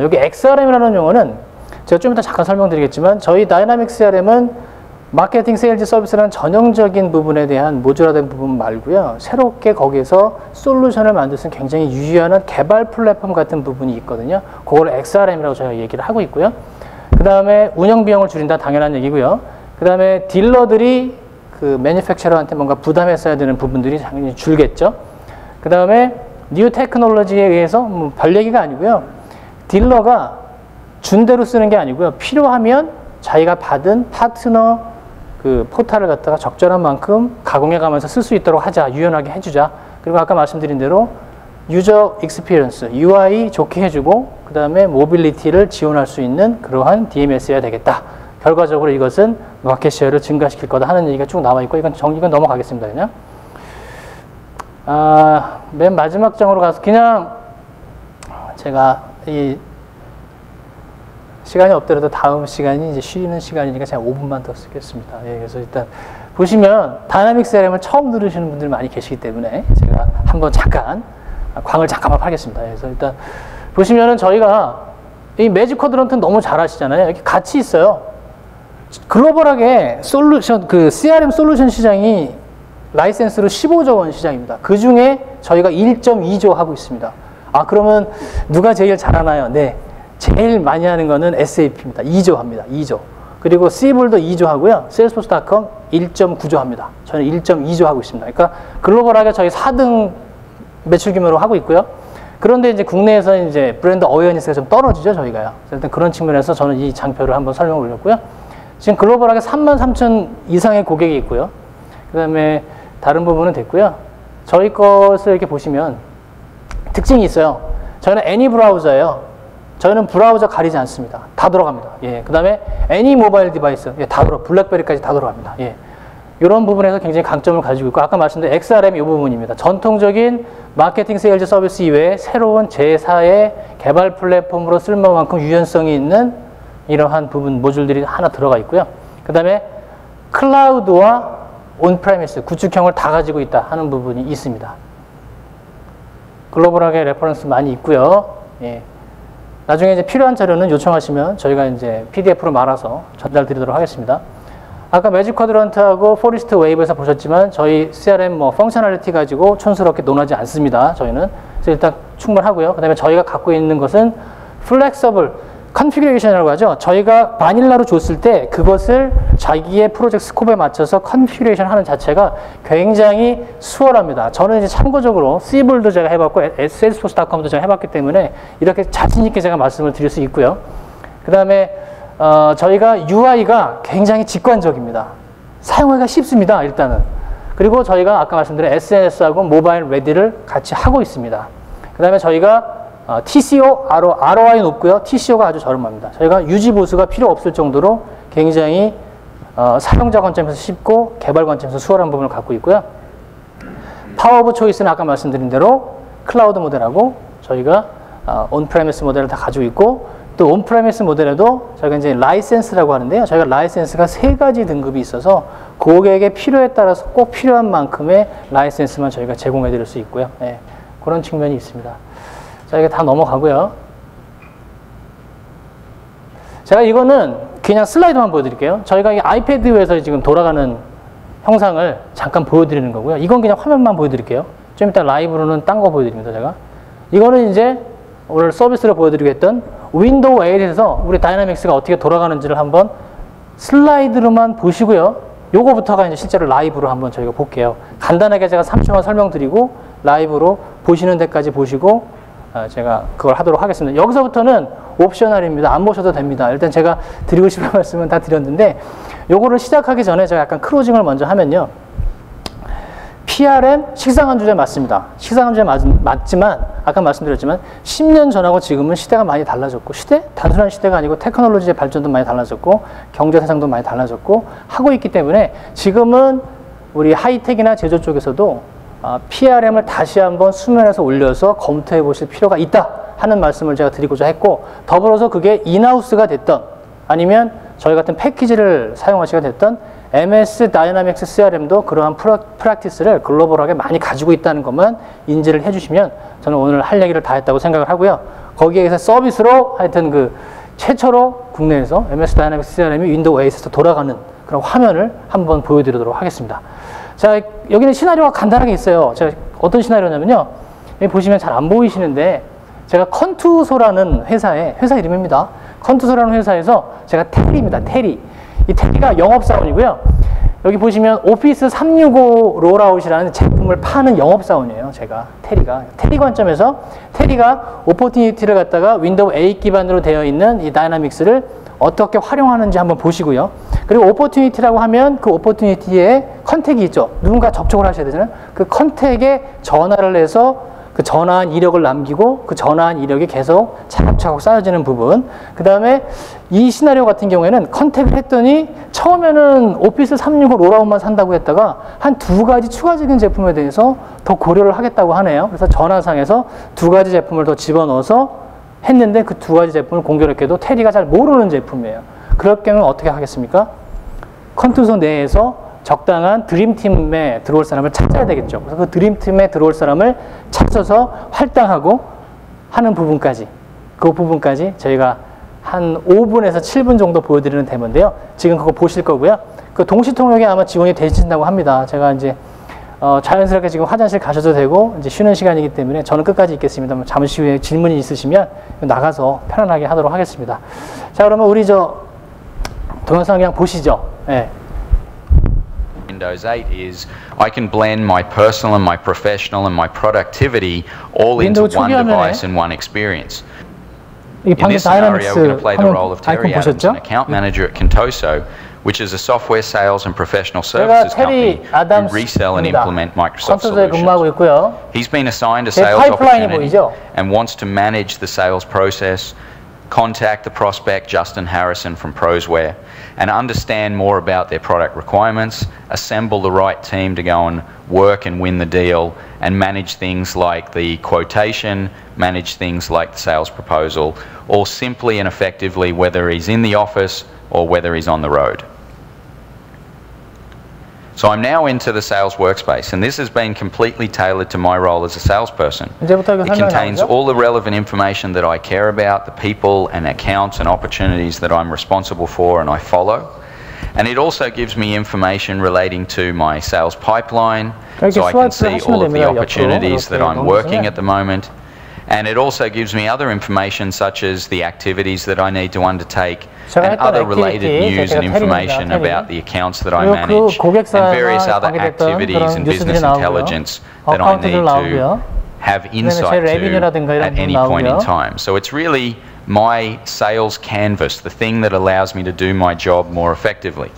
Speaker 1: 여기 XRM이라는 용어는 제가 좀 이따 잠깐 설명드리겠지만 저희 다이나믹 CRM은 마케팅, 세일즈, 서비스라는 전형적인 부분에 대한 모듈화된 부분 말고요. 새롭게 거기에서 솔루션을 만들 수 있는 굉장히 유의하는 개발 플랫폼 같은 부분이 있거든요. 그걸 XRM이라고 저희가 얘기를 하고 있고요. 그 다음에 운영 비용을 줄인다, 당연한 얘기고요. 그 다음에 딜러들이 그 매니팩처러한테 뭔가 부담했어야 되는 부분들이 당연히 줄겠죠. 그 다음에 뉴 테크놀로지에 의해서 뭐 별 얘기가 아니고요. 딜러가 준 대로 쓰는 게 아니고요. 필요하면 자기가 받은 파트너 그 포탈을 갖다가 적절한 만큼 가공해 가면서 쓸 수 있도록 하자, 유연하게 해주자. 그리고 아까 말씀드린 대로 유저 익스피리언스, UI 좋게 해주고 그 다음에 모빌리티를 지원할 수 있는 그러한 DMS여야 되겠다. 결과적으로 이것은 마켓 쉐어를 증가시킬 거다 하는 얘기가 쭉 나와 있고 이건 넘어가겠습니다. 그냥 맨 마지막 장으로 가서 그냥 제가 이 시간이 없더라도 다음 시간이 이제 쉬는 시간이니까 제가 5분만 더 쓰겠습니다. 예, 그래서 일단 보시면 다이나믹 CRM을 처음 들으시는 분들 많이 계시기 때문에 제가 한번 잠깐 광을 잠깐만 팔겠습니다. 그래서 일단 보시면은 저희가 이 매직 쿼드런트는 너무 잘 아시잖아요. 이렇게 같이 있어요. 글로벌하게 솔루션 그 CRM 솔루션 시장이 라이센스로 15조 원 시장입니다. 그 중에 저희가 1.2조 하고 있습니다. 그러면 누가 제일 잘하나요? 네. 제일 많이 하는 거는 SAP입니다. 2조 합니다. 2조. 그리고 C볼도 2조 하고요. Salesforce.com 1.9조 합니다. 저는 1.2조 하고 있습니다. 그러니까 글로벌하게 저희 4등 매출 규모로 하고 있고요. 그런데 이제 국내에서는 이제 브랜드 어웨어니스가 좀 떨어지죠, 저희가요. 일단 그런 측면에서 저는 이 장표를 한번 설명을 올렸고요. 지금 글로벌하게 33,000 이상의 고객이 있고요. 그 다음에 다른 부분은 됐고요. 저희 것을 이렇게 보시면 특징이 있어요. 저희는 애니 브라우저예요. 저희는 브라우저 가리지 않습니다. 다 들어갑니다. 예. 그 다음에 애니 모바일 디바이스, 예, 다 블랙베리까지 다 들어갑니다. 예. 이런 부분에서 굉장히 강점을 가지고 있고, 아까 말씀드린 XRM 이 부분입니다. 전통적인 마케팅, 세일즈, 서비스 이외에 새로운 제4의 개발 플랫폼으로 쓸만큼 유연성이 있는 이러한 부분 모듈들이 하나 들어가 있고요. 그 다음에 클라우드와 온프레미스, 구축형을 다 가지고 있다 하는 부분이 있습니다. 글로벌하게 레퍼런스 많이 있고요. 예. 나중에 이제 필요한 자료는 요청하시면 저희가 이제 PDF로 말아서 전달 드리도록 하겠습니다. 아까 매직 쿼드런트하고 포리스트 웨이브에서 보셨지만 저희 CRM 뭐 펑셔널리티 가지고 촌스럽게 논하지 않습니다. 저희는. 그래서 일단 충분하고요. 그 다음에 저희가 갖고 있는 것은 플렉서블 컨피규레이션이라고 하죠. 저희가 바닐라로 줬을 때 그것을 자기의 프로젝트 스코프에 맞춰서 컨피규레이션 하는 자체가 굉장히 수월합니다. 저는 이제 참고적으로 C볼도 제가 해봤고 Salesforce.com도 제가 해봤기 때문에 이렇게 자신있게 제가 말씀을 드릴 수 있고요. 그 다음에 저희가 UI가 굉장히 직관적입니다. 사용하기가 쉽습니다. 일단은. 그리고 저희가 아까 말씀드린 SNS하고 모바일 레디를 같이 하고 있습니다. 그 다음에 저희가 TCO, ROI 높고요. TCO가 아주 저렴합니다. 저희가 유지 보수가 필요 없을 정도로 굉장히 사용자 관점에서 쉽고 개발 관점에서 수월한 부분을 갖고 있고요. 파워 오브 초이스는 아까 말씀드린 대로 클라우드 모델하고 저희가 온프레미스 모델을 다 가지고 있고 또 온프레미스 모델에도 저희가 이제 라이센스라고 하는데요. 저희가 라이센스가 3가지 등급이 있어서 고객의 필요에 따라서 꼭 필요한 만큼의 라이센스만 저희가 제공해 드릴 수 있고요. 네, 그런 측면이 있습니다. 자, 이게 다 넘어가고요. 제가 이거는 그냥 슬라이드만 보여드릴게요. 저희가 이 아이패드에서 지금 돌아가는 형상을 잠깐 보여드리는 거고요. 이건 그냥 화면만 보여드릴게요. 좀 이따 라이브로는 딴 거 보여드립니다, 제가. 이거는 이제 오늘 서비스로 보여드리겠던 윈도우 8에서 우리 다이나믹스가 어떻게 돌아가는지를 한번 슬라이드로만 보시고요. 요거부터가 이제 실제로 라이브로 한번 저희가 볼게요. 간단하게 제가 3초만 설명드리고 라이브로 보시는 데까지 보시고 제가 그걸 하도록 하겠습니다. 여기서부터는 옵셔널입니다. 안 보셔도 됩니다. 일단 제가 드리고 싶은 말씀은 다 드렸는데 요거를 시작하기 전에 제가 약간 크로징을 먼저 하면요. PRM 식상한 주제 맞습니다. 식상한 주제 맞지만 아까 말씀드렸지만 10년 전하고 지금은 시대가 많이 달라졌고 단순한 시대가 아니고 테크놀로지의 발전도 많이 달라졌고 경제 세상도 많이 달라졌고 하고 있기 때문에 지금은 우리 하이텍이나 제조 쪽에서도 PRM을 다시 한번 수면에서 올려서 검토해 보실 필요가 있다 하는 말씀을 제가 드리고자 했고 더불어서 그게 인하우스가 됐던 아니면 저희 같은 패키지를 사용하시게 됐던 MS 다이나믹스 CRM도 그러한 프랙티스를 글로벌하게 많이 가지고 있다는 것만 인지를 해주시면 저는 오늘 할 얘기를 다 했다고 생각을 하고요. 거기에서 서비스로 하여튼 그 최초로 국내에서 MS 다이내믹스 CRM이 윈도우 OS에서 돌아가는 그런 화면을 한번 보여드리도록 하겠습니다. 자, 여기는 시나리오가 간단하게 있어요. 제가 어떤 시나리오냐면요. 여기 보시면 잘 안 보이시는데 제가 컨투소라는 회사 이름입니다. 컨투소라는 회사에서 제가 테리입니다. 테리. 이 테리가 영업사원이고요. 여기 보시면 오피스 365 롤아웃이라는 제품을 파는 영업사원이에요. 제가 테리가. 테리 관점에서 테리가 오퍼튜니티를 갖다가 윈도우 8 기반으로 되어 있는 이 다이나믹스를 어떻게 활용하는지 한번 보시고요. 그리고 오퍼튜니티라고 하면 그 오퍼튜니티에 컨택이 있죠. 누군가 접촉을 하셔야 되잖아요. 그 컨택에 전화를 해서 그 전화한 이력을 남기고 그 전화한 이력이 계속 차곡차곡 쌓여지는 부분. 그 다음에 이 시나리오 같은 경우에는 컨택을 했더니 처음에는 오피스 365 롤아웃만 산다고 했다가 한 2가지 추가적인 제품에 대해서 더 고려를 하겠다고 하네요. 그래서 전화상에서 2가지 제품을 더 집어넣어서 했는데 그 2가지 제품을 공교롭게도 테리가 잘 모르는 제품이에요. 그럴 경우는 어떻게 하겠습니까? 컨투소 내에서 적당한 드림팀에 들어올 사람을 찾아야 되겠죠. 그래서 그 드림팀에 들어올 사람을 찾아서 할당하고 하는 부분까지, 그 부분까지 저희가 한 5분에서 7분 정도 보여드리는 데모인데요. 지금 그거 보실 거고요. 그 동시 통역에 아마 지원이 되신다고 합니다. 제가 이제 자연스럽게 지금 화장실 가셔도 되고 이제 쉬는 시간이기 때문에 저는 끝까지 있겠습니다만 잠시 후에 질문이 있으시면 나가서 편안하게 하도록 하겠습니다. 자, 그러면 우리 동영상 그냥 보시죠. 네.
Speaker 2: Windows 8 is I can blend my personal and my professional and my productivity all into one device and one experience. In this scenario, we're going to play the role of Terry Adams, an account manager at Contoso, which is a software sales and professional services company who resell and implement Microsoft solutions. He's been assigned a sales opportunity and wants to manage the sales process, contact the prospect, Justin Harrison from Prosware, and understand more about their product requirements, assemble the right team to go and work and win the deal, and manage things like the quotation, manage things like the sales proposal, all simply and effectively whether he's in the office or whether he's on the road. So I'm now into the sales workspace, and this has been completely tailored to my role as a salesperson. It contains all the relevant information that I care about, the people and accounts and opportunities that I'm responsible for and I follow. And it also gives me information relating to my sales pipeline, so I can see all of the opportunities that I'm working at the moment. And it also gives me other information such as the activities that I need to undertake and other related news and information about the accounts that I manage and various other activities and business intelligence that I need to have insight to at any point in time. So it's really my sales canvas, the thing that allows me to do my job more effectively.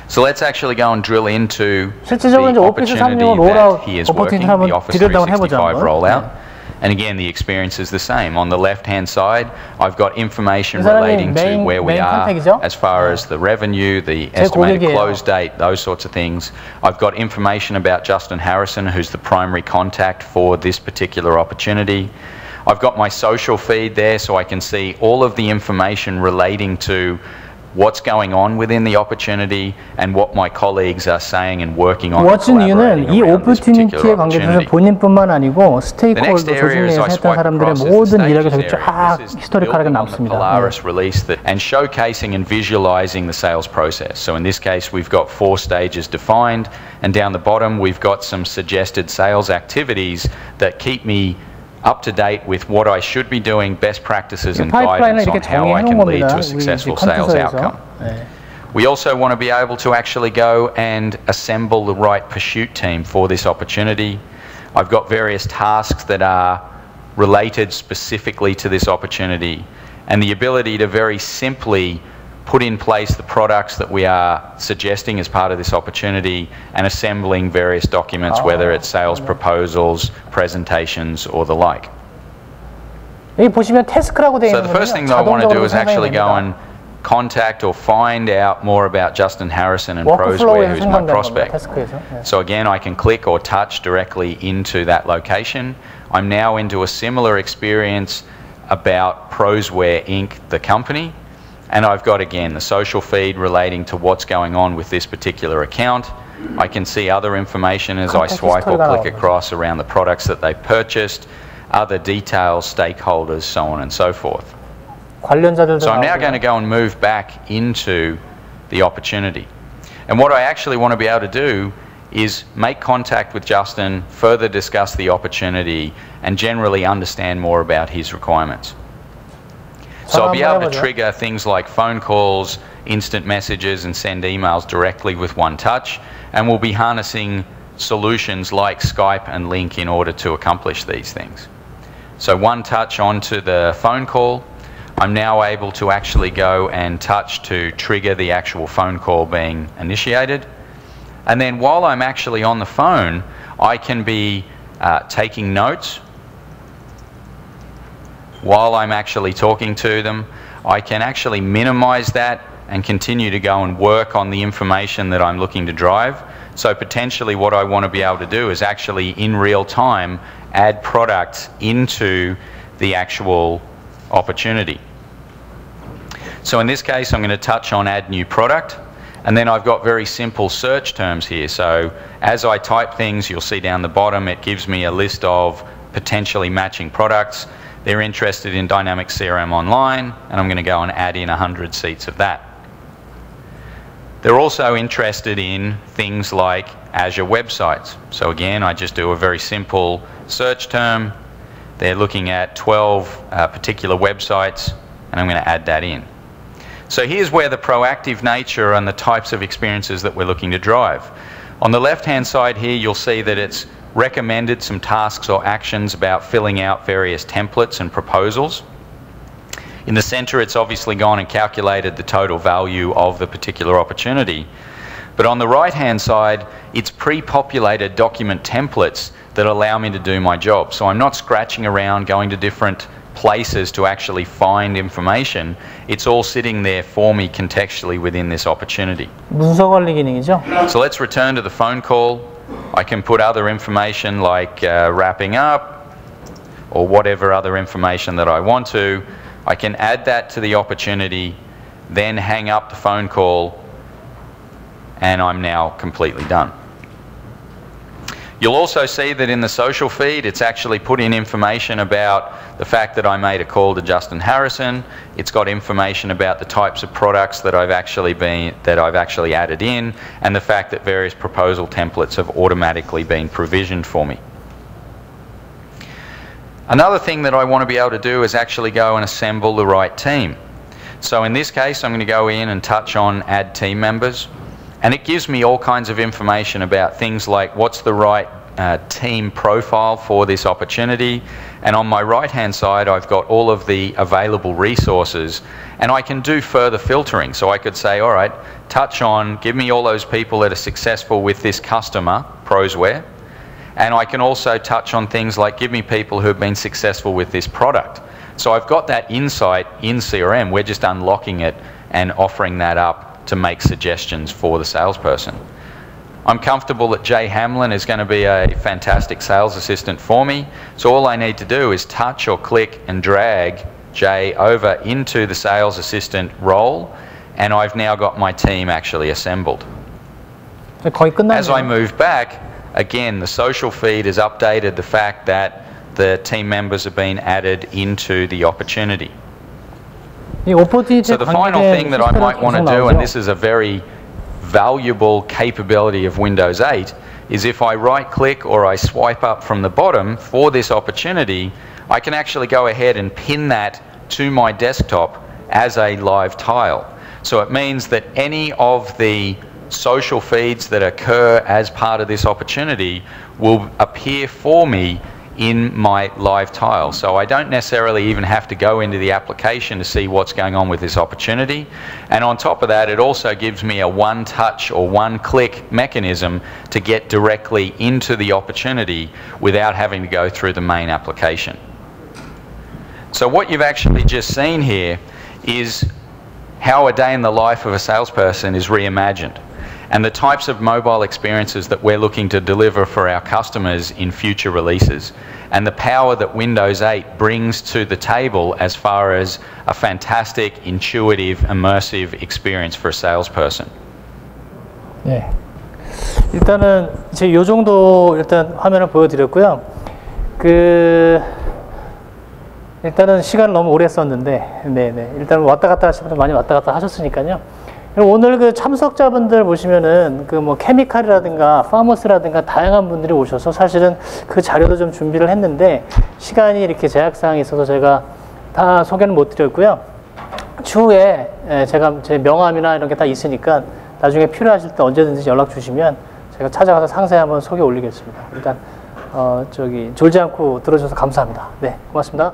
Speaker 2: So let's actually go and drill into the opportunity that he is working, the Office 365 rollout. And again, the experience is the same. On the left-hand side, I've got information relating to where we are as far as the revenue, the estimated close date, those sorts of things. I've got information about Justin Harrison, who's the primary contact for this particular opportunity. I've got my social feed there, so I can see all of the information relating to what's going on within the opportunity and what my colleagues are saying and working on.
Speaker 1: 워친 이유는 이 오퍼튜니티에 관계돼서 본인뿐만 아니고 스테이크홀더 조직내에서 했던 사람들의 모든 이력이 저기 쫙 히스토리컬하게 남습니다.
Speaker 2: And showcasing and visualizing the sales process. So in this case, we've got 4 stages defined, and down the bottom, we've got some suggested sales activities that keep me up to date with what I should be doing, best practices and guidance on how I can lead to a successful sales outcome. We also want to be able to actually go and assemble the right pursuit team for this opportunity. I've got various tasks that are related specifically to this opportunity, and the ability to very simply put in place the products that we are suggesting as part of this opportunity and assembling various documents, whether it's sales proposals, presentations, or the like.
Speaker 1: 여기 보시면 태스크라고 되어
Speaker 2: So the first thing that I want to do is actually go and contact or find out more about Justin Harrison and Prosware, who's my prospect. So again, I can click or touch directly into that location. I'm now into a similar experience about Prosware Inc., the company. And I've got, again, the social feed relating to what's going on with this particular account. I can see other information as I swipe or click across around the products that they purchased, other details, stakeholders, so on and so forth.
Speaker 1: 관련자들도
Speaker 2: So I'm now going to go and move back into the opportunity. And what I actually want to be able to do is make contact with Justin, further discuss the opportunity, and generally understand more about his requirements. So I'll be able to trigger things like phone calls, instant messages, and send emails directly with one touch, and we'll be harnessing solutions like Skype and Link in order to accomplish these things. So one touch onto the phone call, I'm now able to actually go and touch to trigger the actual phone call being initiated. And then while I'm actually on the phone, I can be taking notes. While I'm actually talking to them, I can actually minimize that and continue to go and work on the information that I'm looking to drive. So potentially what I want to be able to do is actually in real time add products into the actual opportunity. So in this case I'm going to touch on add new product, and then I've got very simple search terms here. So as I type things, you'll see down the bottom it gives me a list of potentially matching products. They're interested in Dynamics CRM Online, and I'm going to go and add in 100 seats of that. They're also interested in things like Azure websites. So again, I just do a very simple search term. They're looking at 12 particular websites, and I'm going to add that in. So here's where the proactive nature and the types of experiences that we're looking to drive. On the left-hand side here, you'll see that it's recommended some tasks or actions about filling out various templates and proposals. In the center, it's obviously gone and calculated the total value of the particular opportunity. But on the right-hand side, it's pre-populated document templates that allow me to do my job. So I'm not scratching around, going to different places to actually find information. It's all sitting there for me contextually within this opportunity.
Speaker 1: 문서 관리 기능이죠?
Speaker 2: So let's return to the phone call. I can put other information like wrapping up or whatever other information that I want to. I can add that to the opportunity, then hang up the phone call, and I'm now completely done. You'll also see that in the social feed, it's actually put in information about the fact that I made a call to Justin Harrison. It's got information about the types of products that I've actually added in, and the fact that various proposal templates have automatically been provisioned for me. Another thing that I want to be able to do is actually go and assemble the right team. So in this case, I'm going to go in and touch on add team members, and it gives me all kinds of information about things like what's the right team profile for this opportunity. And on my right hand side, I've got all of the available resources, and I can do further filtering. So I could say, all right, touch on, give me all those people that are successful with this customer, Prosware. And I can also touch on things like give me people who have been successful with this product. So I've got that insight in CRM. We're just unlocking it and offering that up to make suggestions for the salesperson. I'm comfortable that Jay Hamlin is going to be a fantastic sales assistant for me. So all I need to do is touch or click and drag Jay over into the sales assistant role, and I've now got my team actually assembled. As I move back, again, the social feed has updated the fact that the team members have been added into the opportunity. So the final thing that I might want to do, and this is a very valuable capability of Windows 8, is if I right-click or I swipe up from the bottom for this opportunity, I can actually go ahead and pin that to my desktop as a live tile. So it means that any of the social feeds that occur as part of this opportunity will appear for me in my live tile. So I don't necessarily even have to go into the application to see what's going on with this opportunity. And on top of that, it also gives me a one-touch or one-click mechanism to get directly into the opportunity without having to go through the main application. So what you've actually just seen here is how a day in the life of a salesperson is reimagined, and the types of mobile experiences that we're looking to deliver for our customers in future releases, and the power that Windows 8 brings to the table as far as a fantastic, intuitive, immersive experience for a salesperson.
Speaker 1: 네, 일단은 제 요 정도 일단 화면을 보여드렸고요. 일단은 시간을 너무 오래 썼는데, 네네. 일단 왔다 갔다 하시는 분들 많이 왔다 갔다 하셨으니까요. 오늘 그 참석자분들 보시면은 그 뭐 케미칼이라든가 파머스라든가 다양한 분들이 오셔서 사실은 그 자료도 좀 준비를 했는데 시간이 이렇게 제약사항이 있어서 제가 다 소개는 못 드렸고요. 추후에 제가 제 명함이나 이런 게 다 있으니까 나중에 필요하실 때 언제든지 연락 주시면 제가 찾아가서 상세히 한번 소개 올리겠습니다. 일단 졸지 않고 들어주셔서 감사합니다. 네, 고맙습니다.